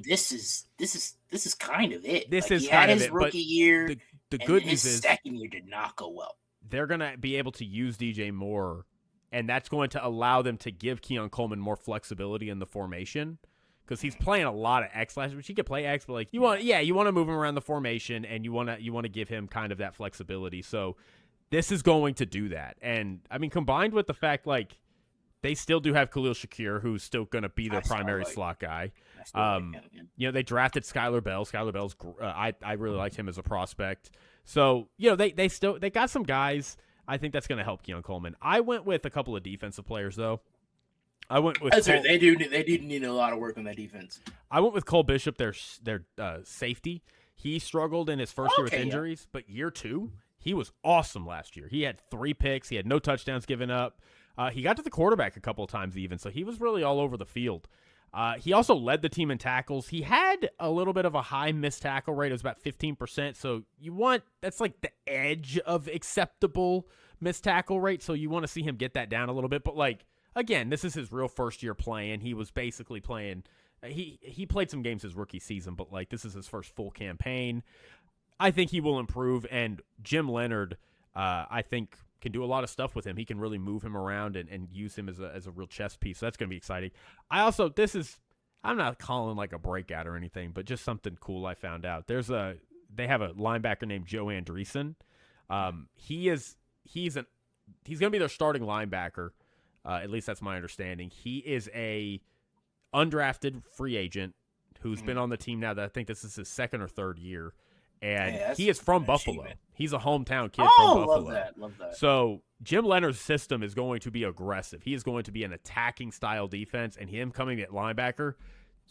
this is kind of it. He had his rookie year. The good news is his second year did not go well. They're going to be able to use DJ Moore, and that's going to allow them to give Keon Coleman more flexibility in the formation, because he's playing a lot of X last year, which he could play X, but you want to move him around the formation, and you want to give him kind of that flexibility. So this is going to do that. And I mean, combined with the fact they still do have Khalil Shakir, who's still going to be their primary slot guy. They drafted Skylar Bell. Skylar Bell's I really liked him as a prospect. So, they got some guys. I think that's going to help Keon Coleman. I went with a couple of defensive players, though. I went with they do need a lot of work on that defense. I went with Cole Bishop, their safety. He struggled in his first year with injuries, but year two, he was awesome last year. He had 3 picks. He had no touchdowns given up. He got to the quarterback a couple of times even, so he was really all over the field. He also led the team in tackles. He had a little bit of a high missed tackle rate. It was about 15%, so that's like the edge of acceptable missed tackle rate, so you want to see him get that down a little bit. But, again, this is his real first year playing. He was basically playing he played some games his rookie season, but, this is his first full campaign. I think he will improve, and Jim Leonard, I think, can do a lot of stuff with him. He can really move him around and use him as a real chess piece. So that's going to be exciting. I'm not calling like a breakout or anything, but just something cool I found out. They have a linebacker named Joe Andreessen. He's going to be their starting linebacker. At least that's my understanding. He is a undrafted free agent who's been on the team now that I think this is his second or third year. And he is from Buffalo. He's a hometown kid from Buffalo. Love that. So Jim Leonard's system is going to be aggressive. He is going to be an attacking style defense, and him coming at linebacker.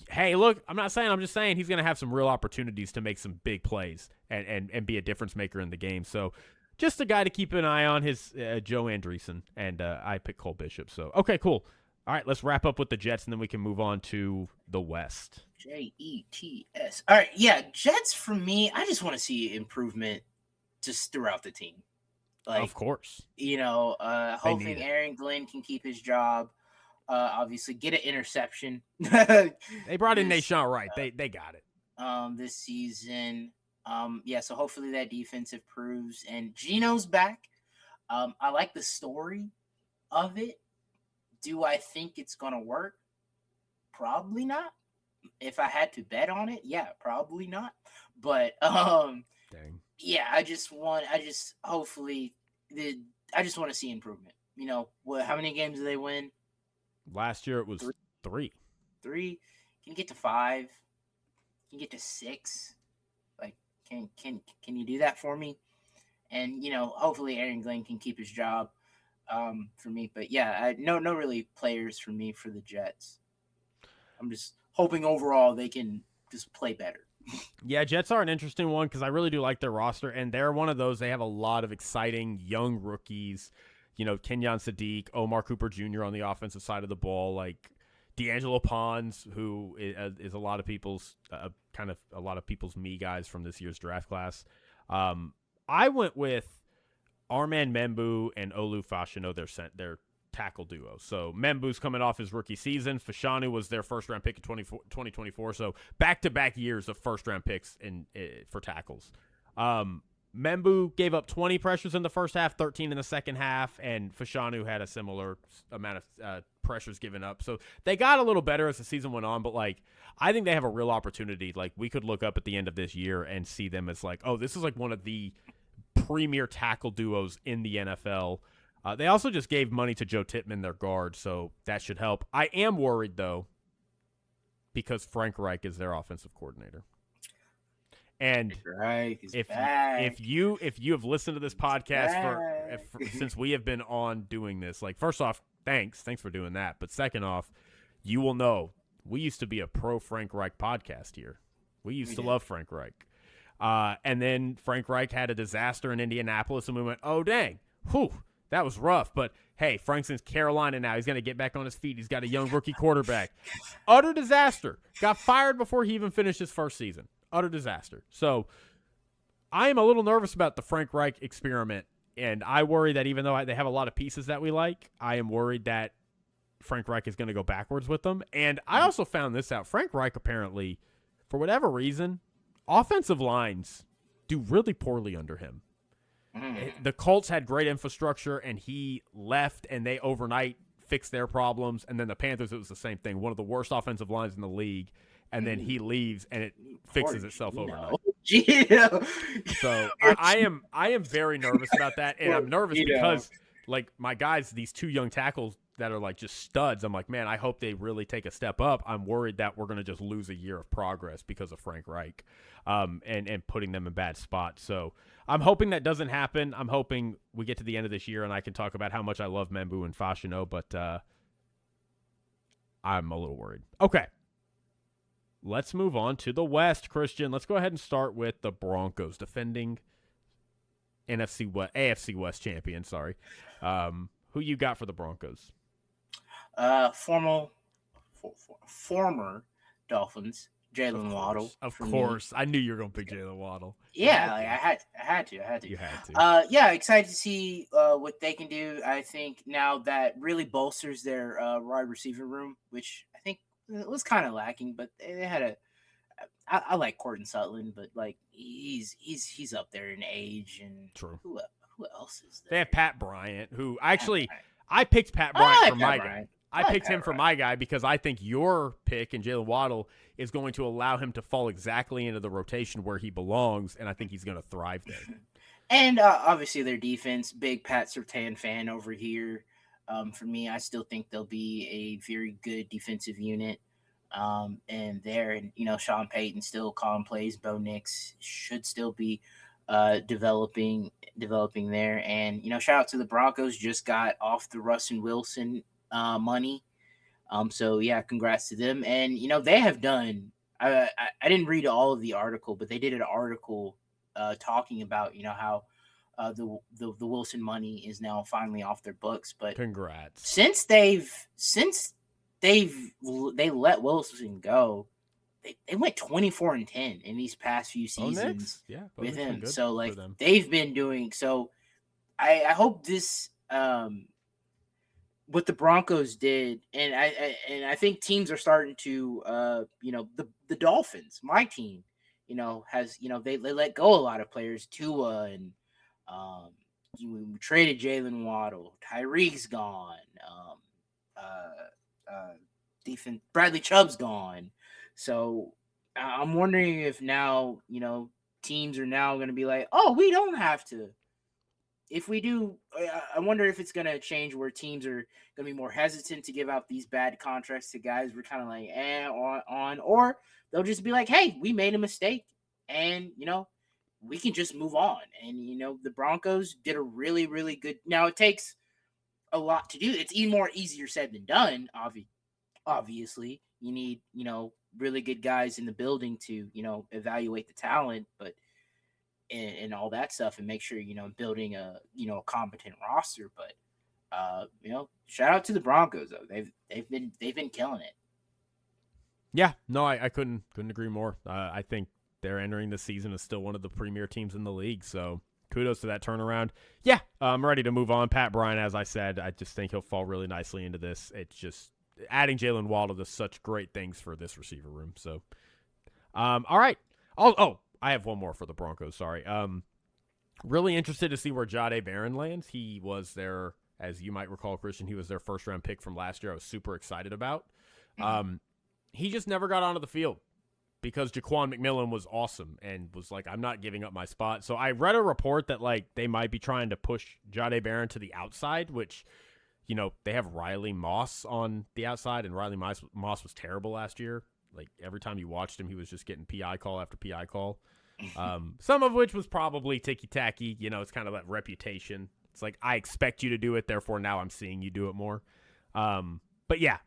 Hey, look, I'm just saying he's going to have some real opportunities to make some big plays and be a difference maker in the game. So just a guy to keep an eye on, his Joe Andreessen, and I picked Cole Bishop. So, okay, cool. All right, let's wrap up with the Jets, and then we can move on to the West. Jets. All right, yeah, Jets for me, I just want to see improvement just throughout the team. Like, of course. Hoping Aaron Glenn can keep his job. Obviously, get an interception. They brought in Nashawn Wright. They got it. This season. So hopefully that defense improves. And Geno's back. I like the story of it. Do I think it's going to work? Probably not. If I had to bet on it, yeah, probably not. But Dang. Yeah, I just want to see improvement. How many games do they win? Last year it was 3. 3. Can you get to 5? Can you get to 6? Like, can you do that for me? And hopefully Aaron Glenn can keep his job. For me, but yeah, no really players for me for the Jets. I'm just hoping overall they can just play better. Yeah, Jets are an interesting one because I really do like their roster, and they're one of those. They have a lot of exciting young rookies. Kenyon Sadiq, Omar Cooper Jr. on the offensive side of the ball, like D'Angelo Pons, who is a lot of people's me guys from this year's draft class. I went with Armand Membu and Olu Fashanu, their tackle duo. So Membu's coming off his rookie season. Fashanu was their first-round pick in 2024. So back-to-back years of first-round picks for tackles. Membu gave up 20 pressures in the first half, 13 in the second half, and Fashanu had a similar amount of pressures given up. So they got a little better as the season went on, but I think they have a real opportunity. We could look up at the end of this year and see them as this is one of the premier tackle duos in the NFL. They also just gave money to Joe Tippmann, their guard, so that should help. I am worried, though, because Frank Reich is their offensive coordinator. And if you have listened to this podcast since we have been on doing this, first off, thanks for doing that. But second off, you will know we used to be a pro Frank Reich podcast here. We used to love Frank Reich. And then Frank Reich had a disaster in Indianapolis, and we went, oh, dang, that was rough. But, hey, Frank's in Carolina now. He's going to get back on his feet. He's got a young rookie quarterback. Utter disaster. Got fired before he even finished his first season. Utter disaster. So I am a little nervous about the Frank Reich experiment, and I worry that even though they have a lot of pieces that we like, I am worried that Frank Reich is going to go backwards with them. And I also found this out. Frank Reich apparently, for whatever reason, offensive lines do really poorly under him. The Colts had great infrastructure, and he left, and they overnight fixed their problems. And then the Panthers, it was the same thing. One of the worst offensive lines in the league, and then he leaves, and it fixes itself overnight. So I am very nervous about that, and I'm nervous because my guys, these 2 young tackles that are just studs, I'm man, I hope they really take a step up. I'm worried that we're going to just lose a year of progress because of Frank Reich and putting them in bad spots. So I'm hoping that doesn't happen. I'm hoping we get to the end of this year and I can talk about how much I love Membu and Fashanu, but I'm a little worried. Okay. Let's move on to the West, Christian. Let's go ahead and start with the Broncos, defending AFC West champion, sorry. Who you got for the Broncos? Former Dolphins, Jalen Waddle. Of course. I knew you were going to pick Jalen Waddle. Yeah, I had to. You had to. Excited to see what they can do. I think now that really bolsters their wide receiver room, which I think it was kind of lacking, but they had I like Courtland Sutton, but like he's up there in age, and True. who else is They there? have Pat Bryant, who Pat actually Bryant. I picked Pat I Bryant for like Pat my guy. Bryant. I I like picked Pat him for Bryant. my guy because I think your pick and Jalen Waddle is going to allow him to fall exactly into the rotation where he belongs, and I think he's going to thrive there. And obviously their defense, big Pat Surtain fan over here. For me, I still think they'll be a very good defensive unit. And there, and Sean Payton still calling plays. Bo Nix should still be developing there. And shout out to the Broncos, just got off the Russell Wilson money. So yeah, congrats to them. And they have done. I didn't read all of the article, but they did an article talking about how the Wilson money is now finally off their books. But Congrats. since they let Wilson go, they went 24-10 in these past few seasons with him. So like they've been doing so. I hope this what the Broncos did, and I think teams are starting to the Dolphins, my team, has they let go a lot of players, Tua, and we traded Jalen Waddle, Tyreek's gone, defense Bradley Chubb's gone, so I'm wondering if now teams are now going to be like, oh, we don't have to. If we do, I wonder if it's going to change where teams are going to be more hesitant to give out these bad contracts to guys we're kind of like on, or they'll just be like, hey, we made a mistake, and we can just move on. And the Broncos did a really, really good. Now it takes a lot to do. It's even more easier said than done. Obviously, you need really good guys in the building to evaluate the talent, but. And all that stuff, and make sure building a a competent roster. But shout out to the Broncos though. They've been killing it. Yeah, no, I couldn't agree more. I think they're entering the season as still one of the premier teams in the league. So kudos to that turnaround. Yeah, I'm ready to move on. Pat Bryant, as I said, I just think he'll fall really nicely into this. It's just adding Jalen Waddle does such great things for this receiver room. So, all right. I have one more for the Broncos. Sorry. Really interested to see where Jahdae Barron lands. He was there, as you might recall, Christian. He was their first round pick from last year. I was super excited about. He just never got onto the field because Jaquan McMillan was awesome and was like, I'm not giving up my spot. So I read a report that like they might be trying to push Jahdae Barron to the outside, which they have Riley Moss on the outside, and Riley Moss was terrible last year. Like every time you watched him, he was just getting PI call after PI call. Some of which was probably ticky-tacky. It's kind of that reputation. It's like, I expect you to do it, therefore now I'm seeing you do it more. But yeah,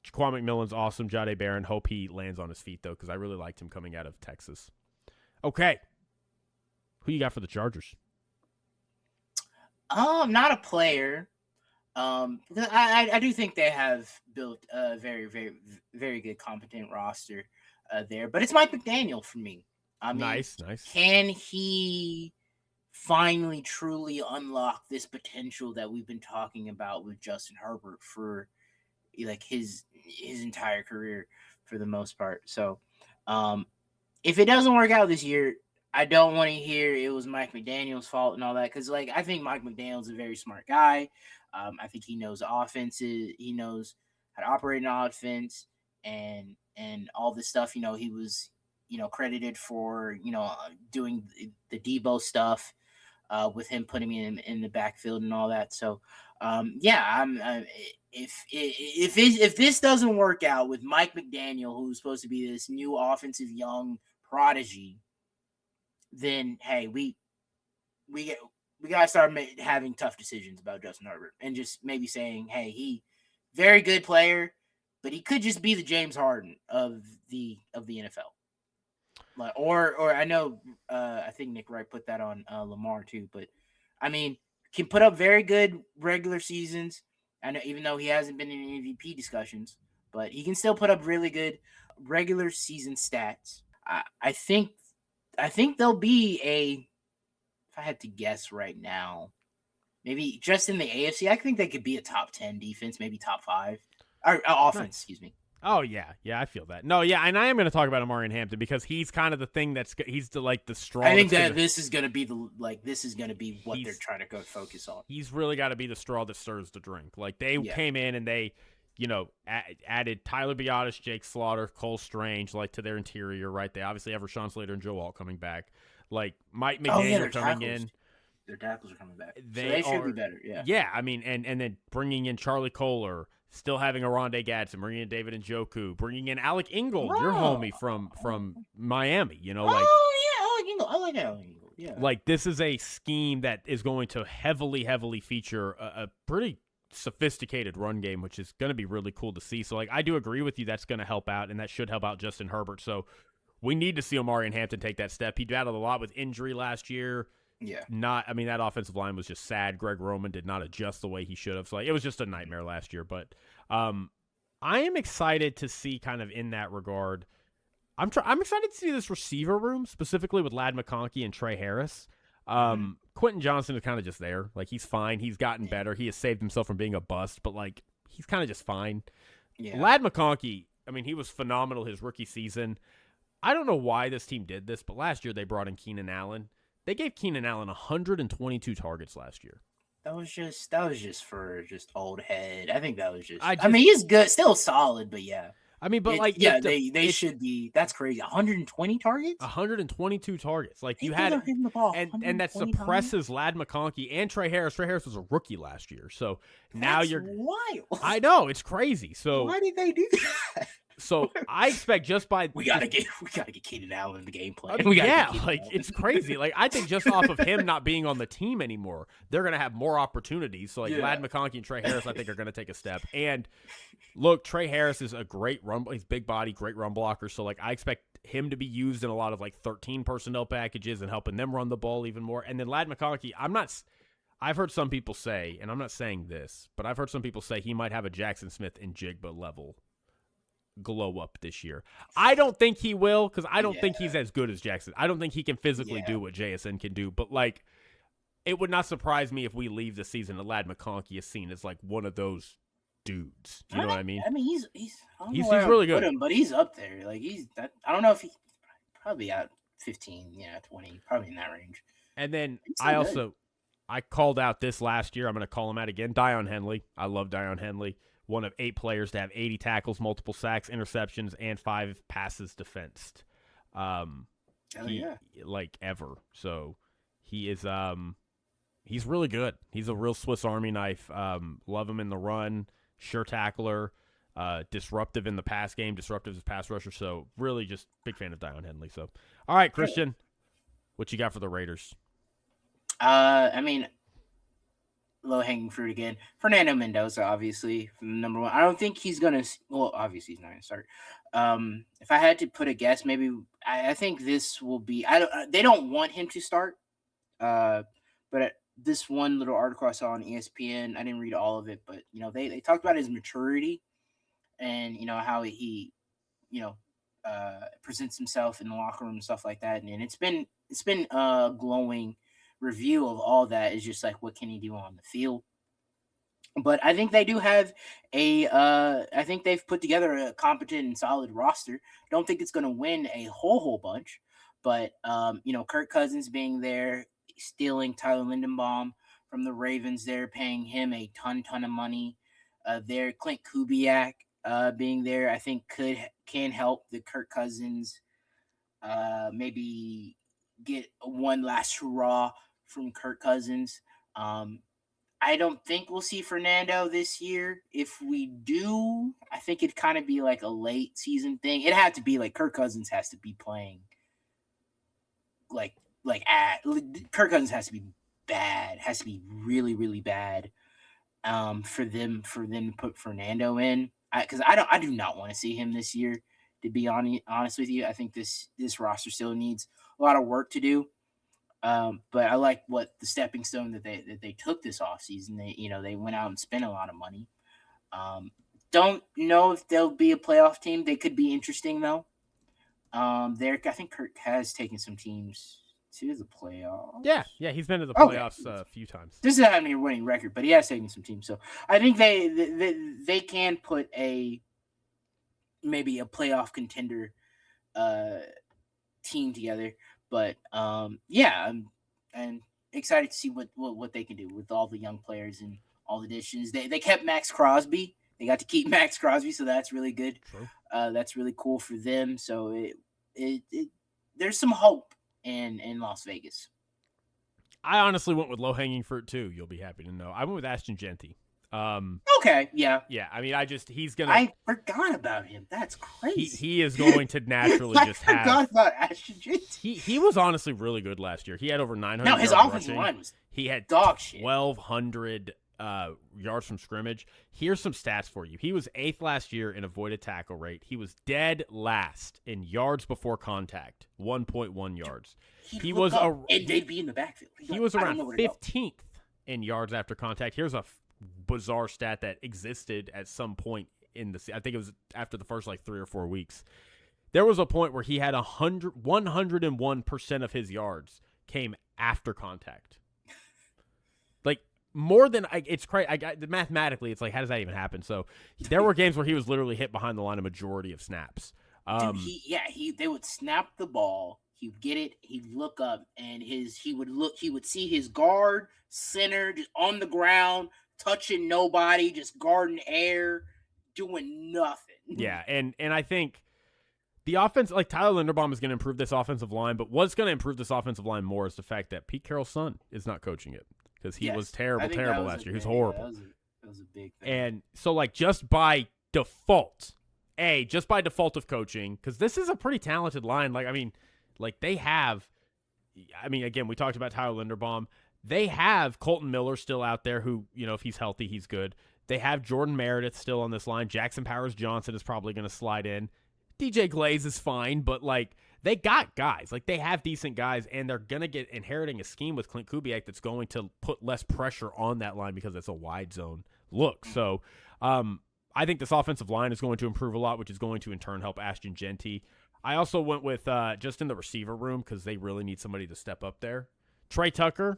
Jaquan McMillan's awesome. Jahdae Barron, hope he lands on his feet, though, because I really liked him coming out of Texas. Okay. Who you got for the Chargers? Not a player. I do think they have built a very, very, very good, competent roster there. But it's Mike McDaniel for me. I mean, nice. Can he finally truly unlock this potential that we've been talking about with Justin Herbert for like his entire career for the most part? So, if it doesn't work out this year, I don't want to hear it was Mike McDaniel's fault and all that, because like I think Mike McDaniel's a very smart guy. I think he knows offenses. He knows how to operate an offense and all this stuff. He was credited for doing the Debo stuff with him putting him in the backfield and all that. So if this doesn't work out with Mike McDaniel, who's supposed to be this new offensive young prodigy, then hey, we gotta start having tough decisions about Justin Herbert and just maybe saying, hey, he very good player, but he could just be the James Harden of the NFL. Like, or I know I think Nick Wright put that on Lamar too, but I mean, can put up very good regular seasons. I know, even though he hasn't been in MVP discussions, but he can still put up really good regular season stats. I think there'll be if I had to guess right now, maybe just in the AFC, I think they could be a top 10 defense, maybe top 5 or offense. Nice. Excuse me. Oh yeah, I feel that. No, yeah, and I am going to talk about Omarion Hampton because he's kind of the thing he's the straw. I think that this is going to be what they're trying to go focus on. He's really got to be the straw that stirs the drink. Like they came in and they, added Tyler Biotis, Jake Slaughter, Cole Strange, like to their interior. Right, they obviously have Rashawn Slater and Joe Alt coming back. Like Mike McDaniel coming in. Their tackles are coming back. They should be better. Yeah. Yeah, I mean, and then bringing in Charlie Kohler. Still having Aronde Gadsden, bringing in David Njoku, bringing in Alec Ingold, your homie from Miami. Alec Ingold. I like Alec Ingold. Yeah. Like this is a scheme that is going to heavily feature a pretty sophisticated run game, which is going to be really cool to see. So, like, I do agree with you. That's going to help out, and that should help out Justin Herbert. So, we need to see Omarion Hampton take that step. He battled a lot with injury last year. Yeah. That offensive line was just sad. Greg Roman did not adjust the way he should have. So it was just a nightmare last year. But I am excited to see kind of in that regard. I'm excited to see this receiver room, specifically with Ladd McConkey and Trey Harris. Quentin Johnson is kind of just there. Like, he's fine. He's gotten better. He has saved himself from being a bust, but, like, he's kind of just fine. Yeah. Ladd McConkey, I mean, he was phenomenal his rookie season. I don't know why this team did this, but last year they brought in Keenan Allen. They gave Keenan Allen 122 targets last year. That was just for old head. I think that was just. I mean, he's good, still solid, but yeah. I mean, but they should be. That's crazy. 120 targets. 122 targets. Like you had, the ball, and that suppresses Ladd McConkey and Trey Harris. Trey Harris was a rookie last year, so now you're wild. I know, it's crazy. So why did they do that? So I expect just by we gotta get Keenan Allen in the game plan. It's crazy. Like, I think just off of him not being on the team anymore, they're gonna have more opportunities. So Ladd McConkey and Trey Harris, I think, are gonna take a step. And look, Trey Harris is a great run. He's big body, great run blocker. So I expect him to be used in a lot of 13 personnel packages and helping them run the ball even more. And then Ladd McConkey, I've heard some people say, and I'm not saying this, but I've heard some people say he might have a Jackson Smith and Jigba level glow up this year. I don't think he will, because I don't think he's as good as Jackson. I don't think he can physically do what JSN can do, but it would not surprise me if we leave the season and Ladd McConkey is seen as one of those dudes. Do you know what I mean? I mean, he's really good, but he's up there. I don't know if he probably at 15, 20, probably in that range. And then I called out this last year. I'm going to call him out again. Dion Henley. I love Dion Henley. One of 8 players to have 80 tackles, multiple sacks, interceptions, and 5 passes defensed. Ever. So he is he's really good. He's a real Swiss Army knife. Love him in the run, sure tackler, disruptive in the pass game, disruptive as pass rusher. So really just big fan of Dion Henley. So all right, Christian, what you got for the Raiders? I mean, low-hanging fruit again. Fernando Mendoza, obviously, number one. I don't think he's going to – well, obviously he's not going to start. If I had to put a guess, maybe I think this will be – they don't want him to start. But this one little article I saw on ESPN, I didn't read all of it, but, they talked about his maturity and, how he, presents himself in the locker room and stuff like that. And it's been glowing – review of all that is just what can he do on the field. But I think they do have I think they've put together a competent and solid roster. Don't think it's going to win a whole bunch, but Kirk Cousins being there, stealing Tyler Lindenbaum from the Ravens there, paying him a ton of money there. Clint Kubiak being there, I think can help the Kirk Cousins maybe get one last hurrah from Kirk Cousins. I don't think we'll see Fernando this year. If we do, I think it'd kind of be a late season thing. It had to be Kirk Cousins has to be playing Kirk Cousins has to be bad, has to be really, really bad for them to put Fernando in. Because I do not want to see him this year, to be honest with you. I think this roster still needs a lot of work to do. But I like what the stepping stone that they took this offseason. They went out and spent a lot of money. Don't know if they'll be a playoff team. They could be interesting though. I think Kirk has taken some teams to the playoffs. Yeah, he's been to the playoffs a few times. This is not a winning record, but he has taken some teams. So I think they can put a maybe a playoff contender uh, team together. But yeah, I'm excited to see what they can do with all the young players and all the additions. They kept Max Crosby. They got to keep Max Crosby, so that's really good. True. That's really cool for them. So it there's some hope in Las Vegas. I honestly went with low hanging fruit too. You'll be happy to know. I went with Ashton Genty. Okay, yeah. Yeah, I mean, he's gonna. I forgot about him. That's crazy. He is going to naturally just have. I forgot about Ashton Genty. He was honestly really good last year. He had over 900. No, his yards offensive rushing. line was He had dog shit. 1,200 yards from scrimmage. Here's some stats for you. He was 8th last year in avoided tackle rate. He was dead last in yards before contact, 1.1 yards. He was and they'd be in the backfield. He was around 15th in yards after contact. Here's a bizarre stat that existed at some point in the. I think it was after the first 3 or 4 weeks. There was a point where he had 101% of his yards came after contact. More than it's crazy. Mathematically, it's how does that even happen? So there were games where he was literally hit behind the line a majority of snaps. Dude, they would snap the ball. He'd get it. He'd look up, and he would see his guard center just on the ground, touching nobody, just guarding air, doing nothing. Yeah, and I think the offense, Tyler Linderbaum is going to improve this offensive line, but what's going to improve this offensive line more is the fact that Pete Carroll's son is not coaching it. Because he was terrible last year. He was horrible. That was a big thing. And so, just by default of coaching, because this is a pretty talented line. They have, again, we talked about Tyler Linderbaum. They have Colton Miller still out there who, if he's healthy, he's good. They have Jordan Meredith still on this line. Jackson Powers-Johnson is probably going to slide in. DJ Glaze is fine, but, they got guys. They have decent guys, and they're going to inheriting a scheme with Clint Kubiak that's going to put less pressure on that line because it's a wide zone look. So I think this offensive line is going to improve a lot, which is going to in turn help Ashton Genty. I also went with just in the receiver room because they really need somebody to step up there. Trey Tucker,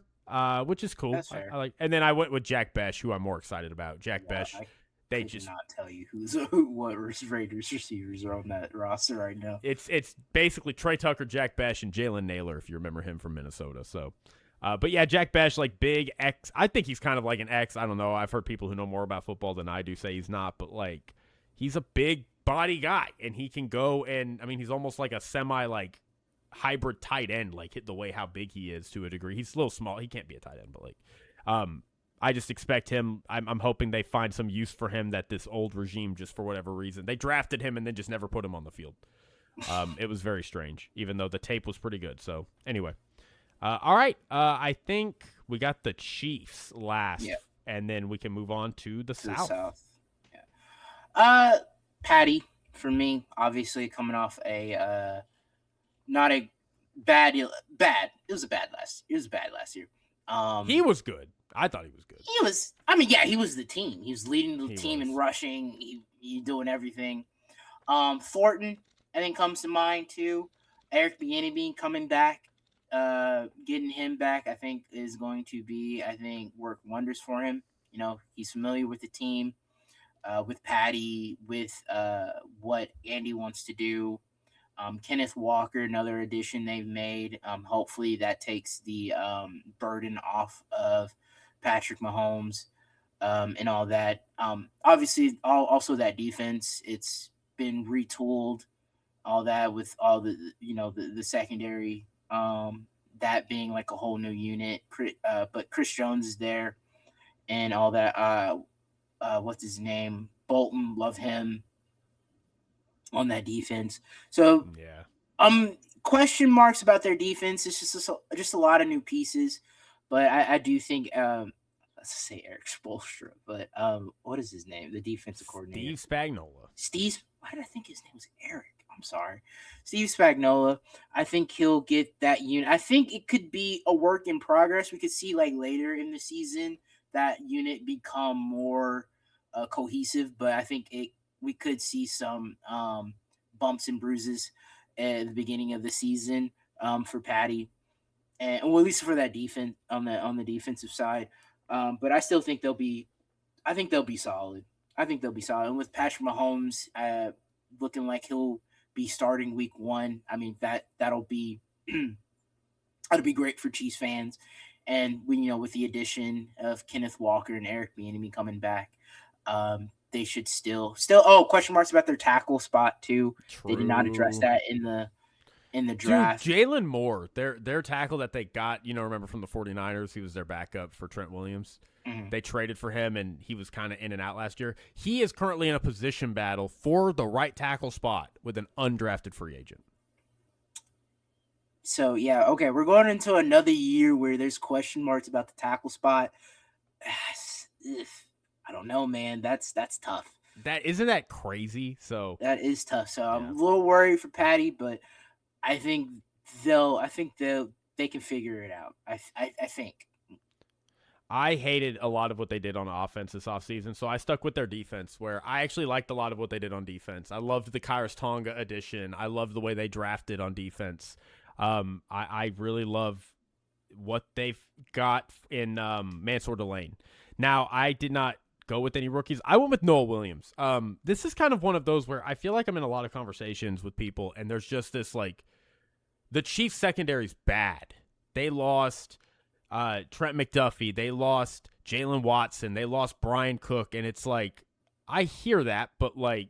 which is cool. That's fair. And then I went with Jack Besh, who I'm more excited about. Jack Besh. They just not tell you what Raiders receivers are on that roster right now. It's basically Trey Tucker, Jack Besh, and Jalen Naylor, if you remember him from Minnesota. So, but yeah, Jack Besh, big X. I think he's kind of like an X. I don't know. I've heard people who know more about football than I do say he's not, but he's a big body guy, and he can go and he's almost like a semi hybrid tight end, hit the way how big he is to a degree. He's a little small. He can't be a tight end, but I just expect him. I'm hoping they find some use for him that this old regime, just for whatever reason, they drafted him and then just never put him on the field. It was very strange, even though the tape was pretty good. So anyway, all right. I think we got the Chiefs last, and then we can move on to the South. Yeah. Patty for me, obviously coming off a not a bad. It was a bad last year. He was good. I thought he was good. He was. He was the team. He was leading the team in rushing. He doing everything. Thornton, I think, comes to mind too. Eric Bieniemy coming back, getting him back, I think is going to be, work wonders for him. He's familiar with the team, with Patty, with what Andy wants to do. Kenneth Walker, another addition they've made. Hopefully that takes the burden off of Patrick Mahomes and all that. Obviously, also that defense, it's been retooled, all that with all the secondary, that being a whole new unit. But Chris Jones is there and all that. What's his name? Bolton, love him on that defense. So yeah, question marks about their defense. It's just a lot of new pieces. But I do think, let's say Eric Spoelstra, but what is his name? The defensive coordinator. Steve Spagnuolo. Why did I think his name was Eric? I'm sorry. Steve Spagnuolo. I think he'll get that unit. I think it could be a work in progress. We could see later in the season that unit become more cohesive, but I think we could see some bumps and bruises at the beginning of the season for Patty. And at least for that defense on the defensive side, but I still think they'll be solid. And with Patrick Mahomes, looking like he'll be starting week 1. I mean, that'll be that'll be great for Chiefs fans. And with the addition of Kenneth Walker and Eric Bieniemy coming back, they should still question marks about their tackle spot too. True. They did not address that in the draft. Dude, Jalen Moore, their tackle that they got, remember from the 49ers, he was their backup for Trent Williams. Mm-hmm. They traded for him, and he was kind of in and out last year. He is currently in a position battle for the right tackle spot with an undrafted free agent. So, yeah, okay, we're going into another year where there's question marks about the tackle spot. I don't know, man. That's tough. Isn't that crazy? So that is tough. So I'm a little worried for Patty, but I think they can figure it out. I think. I hated a lot of what they did on offense this offseason, so I stuck with their defense, where I actually liked a lot of what they did on defense. I loved the Kairos Tonga addition. I loved the way they drafted on defense. I really love what they've got in Mansour Delane. Now, I did not go with any rookies. I went with Noah Williams. This is kind of one of those where I feel like I'm in a lot of conversations with people, and there's just this, like, the Chiefs secondary's bad. They lost Trent McDuffie. They lost Jalen Watson. They lost Brian Cook, and it's like, I hear that, but, like,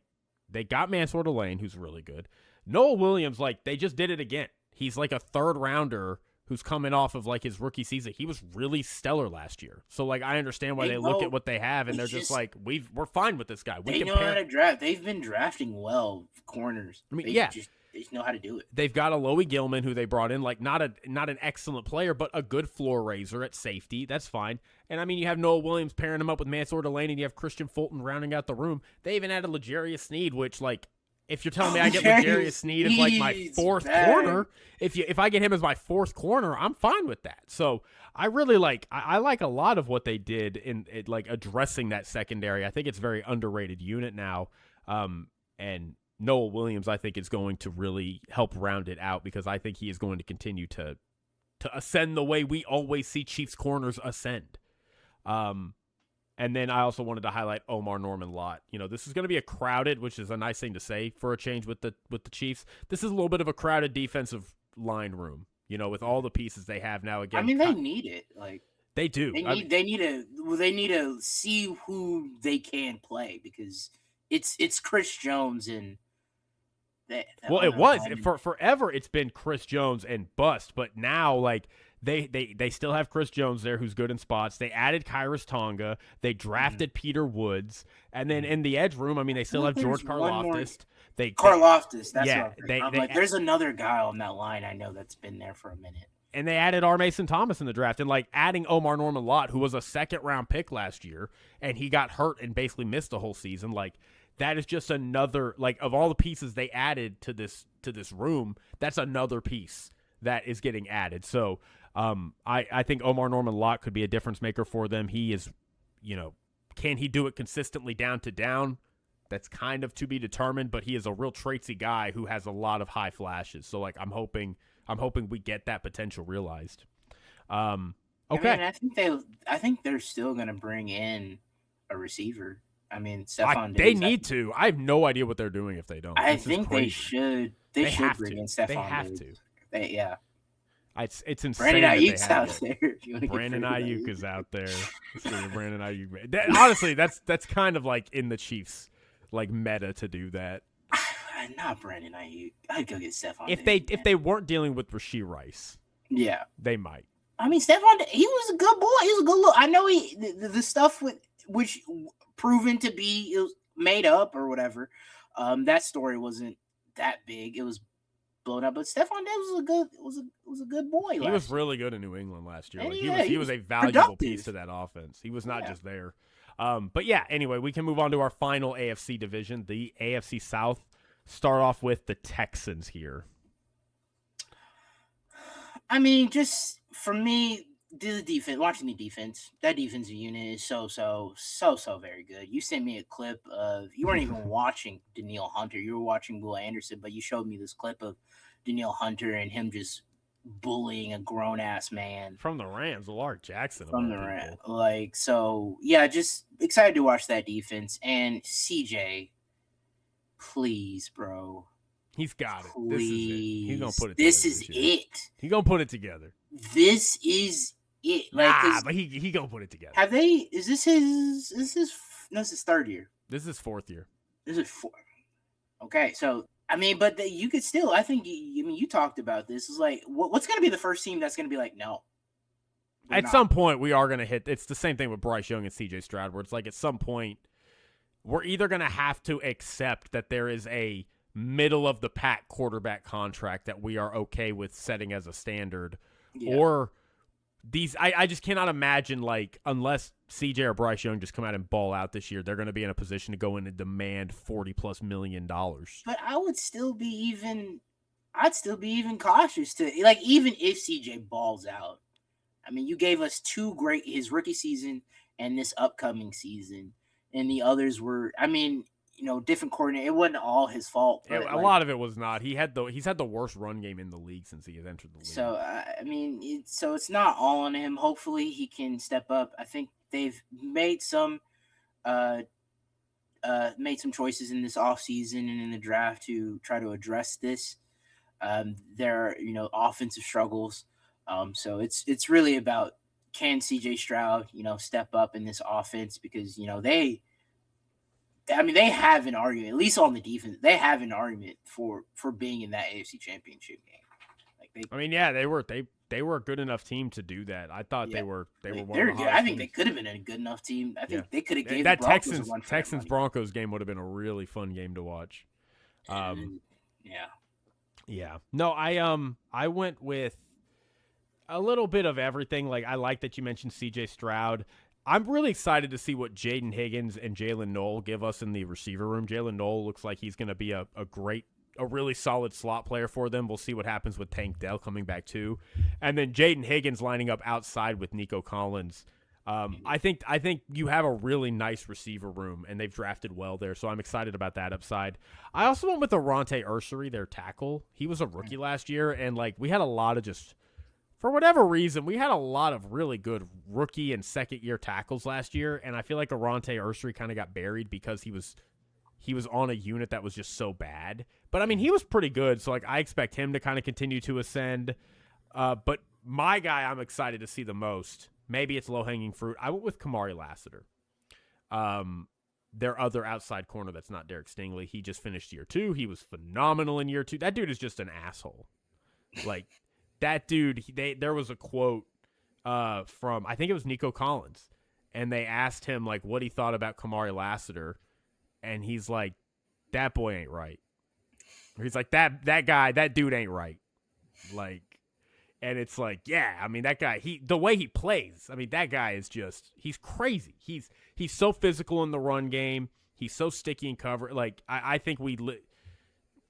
they got Mansour Delane, who's really good. Noah Williams, like, they just did it again. He's like a third rounder who's coming off of like his rookie season. He was really stellar last year. So like I understand why they look at what they have and they're just like, we're fine with this guy. They know how to draft. They've been drafting well corners. I mean, they just know how to do it. They've got Alohi Gilman, who they brought in, like not an excellent player, but a good floor raiser at safety. That's fine. And I mean, you have Noah Williams pairing him up with Mansour Delane, and you have Christian Fulton rounding out the room. They even added L'Jarius Sneed, which like, if you're telling me I get L'Jarius Sneed as like my fourth corner, if I get him as my fourth corner, I'm fine with that. So I really I like a lot of what they did in like addressing that secondary. I think it's a very underrated unit now. And Noah Williams, I think, is going to really help round it out because I think he is going to continue to ascend the way we always see Chiefs corners ascend. And then I also wanted to highlight Omar Norman Lott. This is going to be a crowded, which is a nice thing to say for a change with the Chiefs. This is a little bit of a crowded defensive line room, with all the pieces they have now. Again, I mean, they need it. Like they do. They need to see who they can play because it's Chris Jones and. It was for forever. It's been Chris Jones and bust, but now like they still have Chris Jones there, who's good in spots. They added Kairos Tonga. They drafted Peter Woods, and then in the edge room, I mean, they still have George Karlaftis. Karlaftis. That's yeah. There's another guy on that line I know that's been there for a minute. And they added R. Mason Thomas in the draft, and like adding Omar Norman Lott, who was a second-round pick last year, and he got hurt and basically missed the whole season. Like. That is just another, like, of all the pieces they added to this room, that's another piece that is getting added. So I think Omar Norman Lott could be a difference maker for them. He is, can he do it consistently down to down? That's kind of to be determined, but he is a real traitsy guy who has a lot of high flashes. So, like, I'm hoping we get that potential realized. Okay. I mean, I think they're still going to bring in a receiver. I mean, Stephon Diggs. They need to. I have no idea what they're doing if they don't. I think they should. They should bring in Stephon Diggs. They have to. Yeah. It's insane. Brandon Ayuk's out there. Brandon Ayuk is out there. Brandon Ayuk. Honestly, that's kind of like in the Chiefs like meta to do that. Not Brandon Ayuk. I'd go get Stephon. If they weren't dealing with Rashee Rice, yeah, they might. I mean, Stephon. He was a good boy. He was a good look. I know the stuff with which. Proven to be made up or whatever. That story wasn't that big. It was blown up, but Stephon Diggs was a good boy. He was really good in New England last year. Like, he was a valuable piece to that offense. He was not just there. But yeah, anyway, we can move on to our final AFC division, the AFC South. Start off with the Texans here. I mean, just for me, the defense, watching the defense, that defensive unit is so very good. You sent me a clip of, you weren't even watching Danielle Hunter. You were watching Will Anderson, but you showed me this clip of Danielle Hunter and him just bullying a grown-ass man. From the Rams, Lamar Jackson. From the Rams. Like, so, yeah, just excited to watch that defense. And CJ, Please, bro. He's got it. This is it. He's gonna Please. put it This together is this year. it. He's gonna put it together. This is it. Like, Nah, but he gonna put it together. have they? Is this his? No, this is third year. This is fourth year. This is fourth. Okay, so I mean, but you could still. I think. You talked about this. Is like, what's going to be the first team that's going to be like, no. At some point, we are going to hit. It's the same thing with Bryce Young and C.J. Stroud, where it's like at some point, we're either going to have to accept that there is a middle of the pack quarterback contract that we are okay with setting as a standard, or these. I just cannot imagine, like, unless CJ or Bryce Young just come out and ball out this year, they're going to be in a position to go in and demand $40+ million. But I would still be even. I'd still be even cautious to, like, even if CJ balls out. I mean, you gave us his rookie season and this upcoming season, and the others were, I mean, different coordinator. It wasn't all his fault. But a lot of it was not. He's had the worst run game in the league since he has entered the league. So I mean, it's not all on him. Hopefully, he can step up. I think they've made some choices in this offseason and in the draft to try to address this. Their offensive struggles. So it's really about, can CJ Stroud step up in this offense, because they have an argument, at least on the defense. They have an argument for being in that AFC Championship game. Like they were a good enough team to do that. I thought they were one of the hottest I think teams. they could have been a good enough team. I think they could have gave that the Broncos a run for Texans Broncos game would have been a really fun game to watch. Yeah. No, I went with a little bit of everything. Like, I like that you mentioned CJ Stroud. I'm really excited to see what Jaden Higgins and Jalen Noel give us in the receiver room. Jalen Noel looks like he's going to be a really solid slot player for them. We'll see what happens with Tank Dell coming back too. And then Jaden Higgins lining up outside with Nico Collins. I think you have a really nice receiver room, and they've drafted well there, so I'm excited about that upside. I also went with Arante Ursary, their tackle. He was a rookie last year, and like we had a lot of for whatever reason, we had a lot of really good rookie and second-year tackles last year, and I feel like Arante Ursary kind of got buried because he was on a unit that was just so bad. But, I mean, he was pretty good, so like I expect him to kind of continue to ascend. But my guy I'm excited to see the most, maybe it's low-hanging fruit, I went with Kamari Lassiter. Their other outside corner that's not Derek Stingley. He just finished year 2. He was phenomenal in year 2. That dude is just an asshole. Like, that dude, there was a quote from, I think it was Nico Collins, and they asked him like what he thought about Kamari Lassiter, and he's like, that boy ain't right. Or he's like, that dude ain't right. Like, and it's like, yeah, I mean, that guy, the way he plays, I mean, that guy is just, he's crazy. He's so physical in the run game. He's so sticky in cover. Like, I think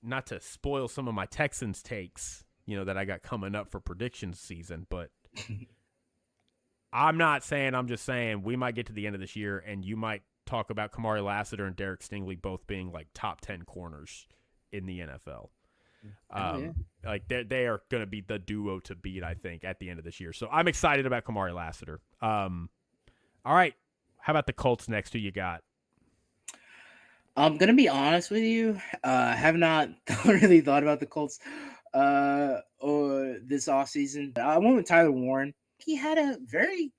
not to spoil some of my Texans takes, that I got coming up for predictions season, but I'm just saying we might get to the end of this year and you might talk about Kamari Lassiter and Derek Stingley both being like top 10 corners in the NFL. Like they are going to be the duo to beat, I think, at the end of this year. So I'm excited about Kamari Lassiter. All right. How about the Colts next? Who you got? I'm going to be honest with you. I have not really thought about the Colts or this offseason. I went with Tyler Warren. He had a pretty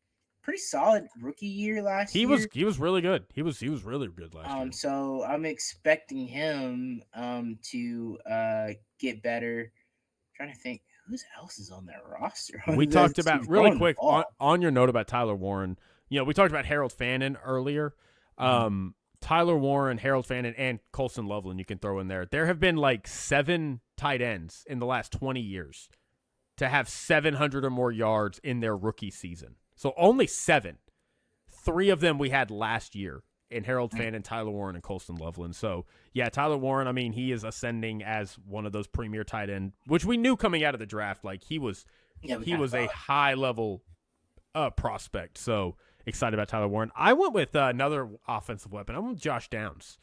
solid rookie year last year. He was really good. He was really good last year. So I'm expecting him to get better. I'm trying to think who else is on their roster. We talked about really quick on your note about Tyler Warren. We talked about Harold Fannin earlier. Tyler Warren, Harold Fannin, and Colson Loveland you can throw in there. There have been like 7 tight ends in the last 20 years to have 700 or more yards in their rookie season. So only 7. 3 of them we had last year in Harold Fannin, Tyler Warren, and Colson Loveland. So, yeah, Tyler Warren, I mean, he is ascending as one of those premier tight end, which we knew coming out of the draft. Like, he was a high-level prospect. So, excited about Tyler Warren. I went with another offensive weapon. I went with Josh Downs.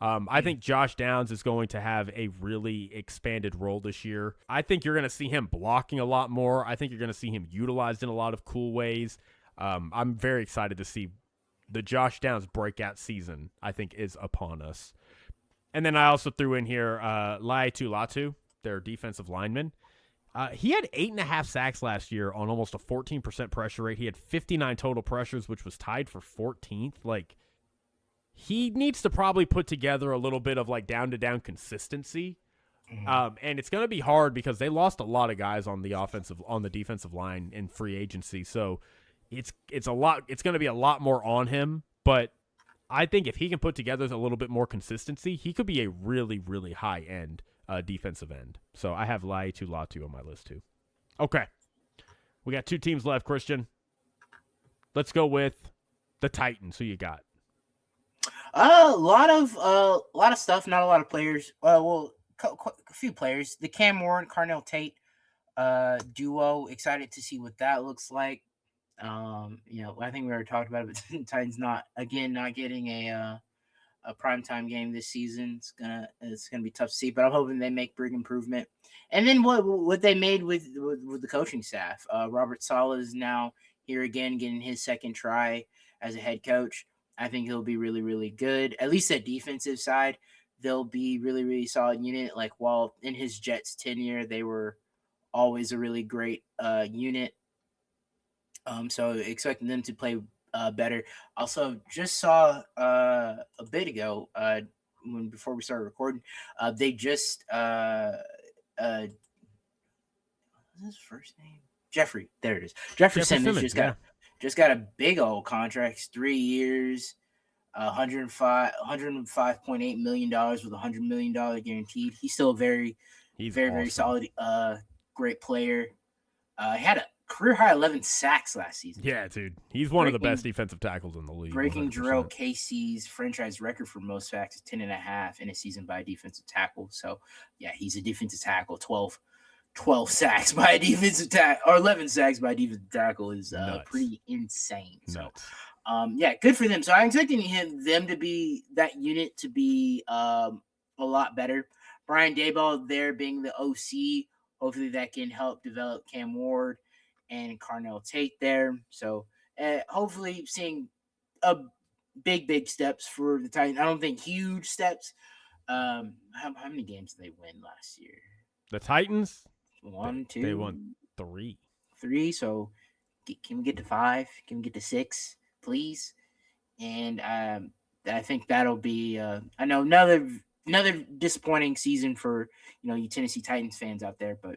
I think Josh Downs is going to have a really expanded role this year. I think you're going to see him blocking a lot more. I think you're going to see him utilized in a lot of cool ways. I'm very excited to see the Josh Downs breakout season, I think, is upon us. And then I also threw in here Laiatu Latu, their defensive lineman. He had 8.5 sacks last year on almost a 14% pressure rate. He had 59 total pressures, which was tied for 14th. Like, he needs to probably put together a little bit of like down-to-down consistency. And it's going to be hard because they lost a lot of guys on the defensive line in free agency. So it's going to be a lot more on him. But I think if he can put together a little bit more consistency, he could be a really, really high-end defensive end. So I have Laiatu Latu on my list too. Okay. We got 2 teams left, Christian. Let's go with the Titans. Who you got? A lot of stuff, not a lot of players. A few players. The Cam Ward, Carnell Tate duo. Excited to see what that looks like. I think we already talked about it, but the Titans not getting a primetime game this season. It's gonna be tough to see, but I'm hoping they make big improvement. And then what they made with the coaching staff. Robert Saleh is now here again, getting his second try as a head coach. I think he'll be really, really good. At least that defensive side, they'll be really, really solid unit. Like while in his Jets tenure, they were always a really great unit. So expecting them to play better. Also, just saw a bit ago before we started recording, they just what's his first name? Jeffrey. There it is. Jeffrey Simmons just got a big old contract, 3 years, $105.8 million with $100 million guaranteed. He's still very awesome. Solid, great player. He had a career high 11 sacks last season. Yeah, dude. He's one of the best defensive tackles in the league. Breaking Jarrell Casey's franchise record for most sacks is 10.5 in a season by a defensive tackle. So, yeah, he's a defensive tackle. 12 sacks by a defensive tackle, or 11 sacks by a defensive tackle is pretty insane. So, good for them. So I'm expecting them to be that unit to be a lot better. Brian Daboll there being the OC, hopefully that can help develop Cam Ward and Carnell Tate there. So hopefully seeing a big steps for the Titans. I don't think huge steps. How many games did they win last year? The Titans? 1, 2. They won 3. 3. So can we get to 5? Can we get to 6, please? And I think that'll be I know another disappointing season for you Tennessee Titans fans out there, but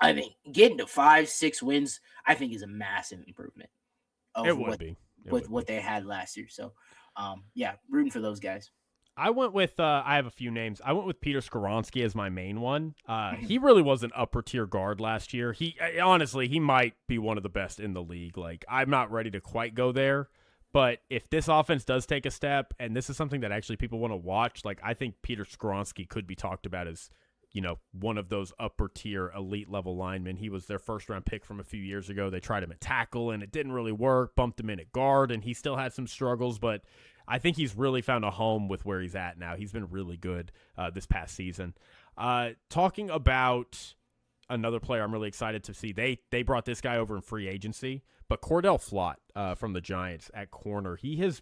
I think getting to 5-6 wins I think is a massive improvement over what they had last year. So rooting for those guys. I went with I have a few names. I went with Peter Skoronski as my main one. He really was an upper tier guard last year. He honestly, he might be one of the best in the league. Like, I'm not ready to quite go there, but if this offense does take a step, and this is something that actually people want to watch, like, I think Peter Skoronski could be talked about as one of those upper tier elite level linemen. He was their first round pick from a few years ago. They tried him at tackle and it didn't really work, bumped him in at guard, and he still had some struggles, but I think he's really found a home with where he's at now. He's been really good this past season. Talking about another player I'm really excited to see, they brought this guy over in free agency, but Cordell Flott from the Giants at corner, he's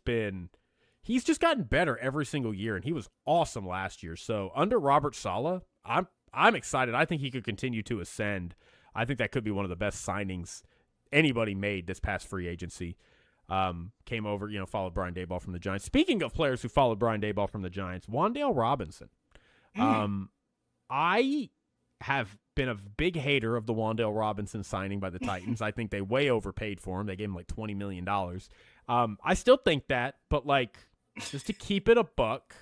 just gotten better every single year, and he was awesome last year. So under Robert Saleh, I'm excited. I think he could continue to ascend. I think that could be one of the best signings anybody made this past free agency. Came over, followed Brian Daboll from the Giants. Speaking of players who followed Brian Daboll from the Giants, Wan'Dale Robinson. I have been a big hater of the Wan'Dale Robinson signing by the Titans. I think they way overpaid for him. They gave him like $20 million. I still think that, but just to keep it a buck,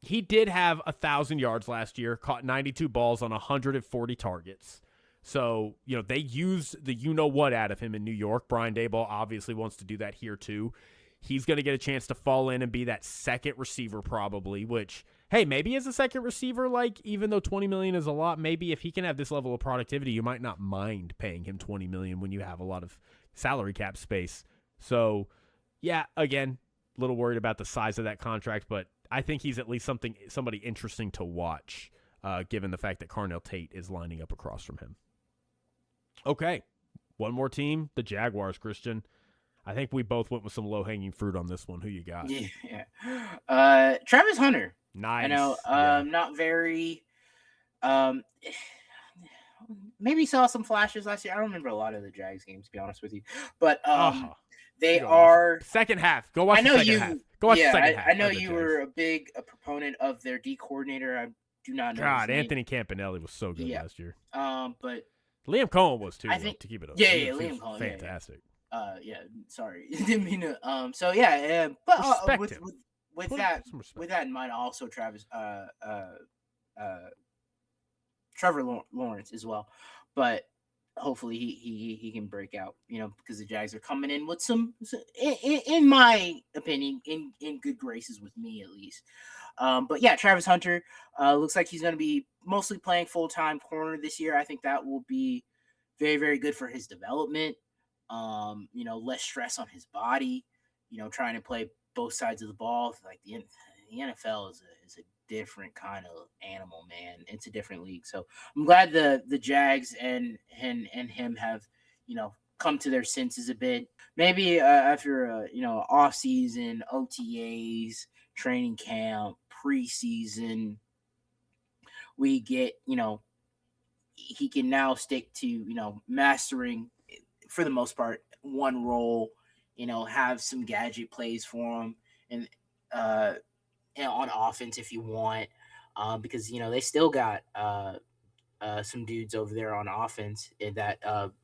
he did have 1,000 yards last year, caught 92 balls on 140 targets. So, they used the you-know-what out of him in New York. Brian Daboll obviously wants to do that here too. He's going to get a chance to fall in and be that second receiver probably, which, hey, maybe as a second receiver, even though $20 million is a lot, maybe if he can have this level of productivity, you might not mind paying him $20 million when you have a lot of salary cap space. So, yeah, again, a little worried about the size of that contract, but I think he's at least somebody interesting to watch, given the fact that Carnell Tate is lining up across from him. Okay, one more team, the Jaguars, Christian. I think we both went with some low-hanging fruit on this one. Who you got? Yeah. Travis Hunter. Nice. I know, not very. Um, maybe saw some flashes last year. I don't remember a lot of the Jags games, to be honest with you, but You they gotta watch are. it. Second half. Go watch I the know second half. you. Go watch the Yeah, second half. I know of the you Jags. were a proponent of their D coordinator. I do not know his God, name. Anthony Campanelli was so good last year. But Liam Cohen was too. I think to keep it up. Liam Cohen, fantastic. Sorry, didn't mean to. So yeah, but Respect him. With Put that in mind, also Trevor Lawrence as well, but hopefully he can break out, because the Jags are coming in with some in my opinion, in good graces with me at least. But yeah, Travis Hunter looks like he's going to be mostly playing full-time corner this year. I think that will be very, very good for his development. Less stress on his body, trying to play both sides of the ball. Like the NFL is a different kind of animal, man. It's a different league. So I'm glad the Jags and him have, come to their senses a bit. Maybe after off season, OTAs, training camp, preseason, we get, he can now stick to, mastering for the most part one role, have some gadget plays for him and on offense if you want, because they still got some dudes over there on offense that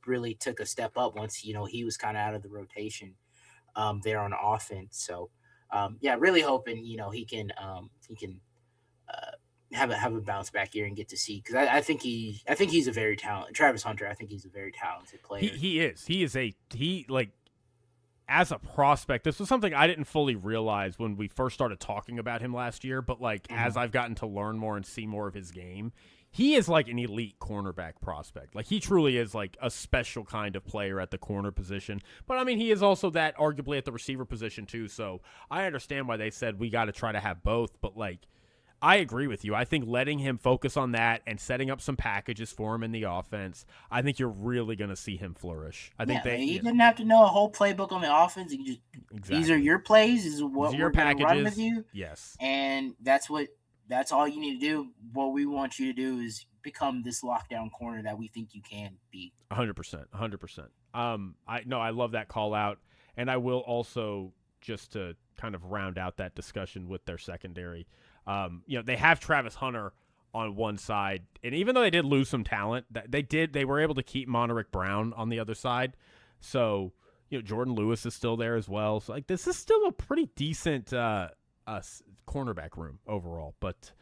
really took a step up once he was kind of out of the rotation there on offense. So really hoping he can have a bounce back year and get to see, because I think he's a very talented Travis Hunter. I think he's a very talented player. He is as a prospect. This was something I didn't fully realize when we first started talking about him last year, but as I've gotten to learn more and see more of his game, he is like an elite cornerback prospect. Like he truly is like a special kind of player at the corner position. But I mean, he is also that arguably at the receiver position too. So I understand why they said we got to try to have both, but I agree with you. I think letting him focus on that and setting up some packages for him in the offense, I think you're really going to see him flourish. I think he didn't have to know a whole playbook on the offense. You just these are your plays. This is what we're going to run with you. Yes, and that's all you need to do. What we want you to do is become this lockdown corner that we think you can be. 100%. I love that call out, and I will also, just to kind of round out that discussion with their secondary. They have Travis Hunter on one side, and even though they did lose some talent, they were able to keep Monterick Brown on the other side. So, Jordan Lewis is still there as well. So, this is still a pretty decent cornerback room overall. But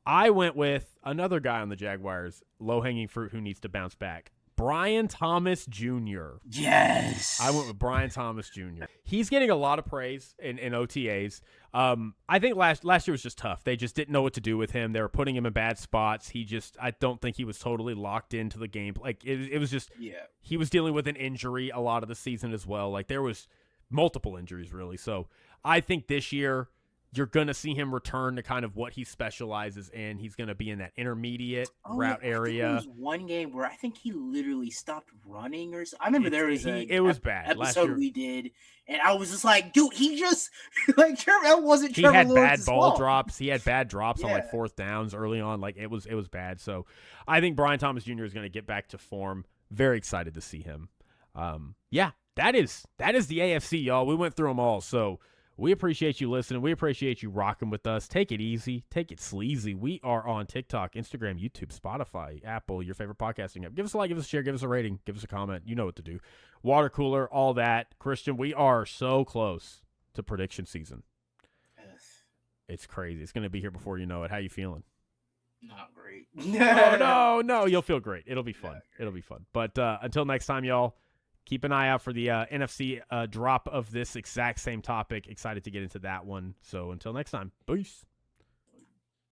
I went with another guy on the Jaguars, low-hanging fruit who needs to bounce back. Brian Thomas Jr. Yes. I went with Brian Thomas Jr. He's getting a lot of praise in OTAs. I think last year was just tough. They just didn't know what to do with him. They were putting him in bad spots. I don't think he was totally locked into the game. It was just, he was dealing with an injury a lot of the season as well. There was multiple injuries really. So I think this year you're going to see him return to kind of what he specializes in. He's going to be in that intermediate route area. There was one game where I think he literally stopped running or something. I remember it was bad episode we did, and I was just like, dude, he just that wasn't Trevor He had Lawrence's bad ball fault. drops. He had bad drops on fourth downs early on. It was bad. So I think Brian Thomas Jr. is going to get back to form. Very excited to see him. That is the AFC, y'all. We went through them all. So we appreciate you listening. We appreciate you rocking with us. Take it easy. Take it sleazy. We are on TikTok, Instagram, YouTube, Spotify, Apple, your favorite podcasting app. Give us a like, give us a share, give us a rating, give us a comment. You know what to do. Water cooler, all that. Christian, we are so close to prediction season. Yes. It's crazy. It's going to be here before you know it. How you feeling? Not great. No. You'll feel great. It'll be fun. It'll be fun. But until next time, y'all. Keep an eye out for the NFC drop of this exact same topic. Excited to get into that one. So until next time, peace.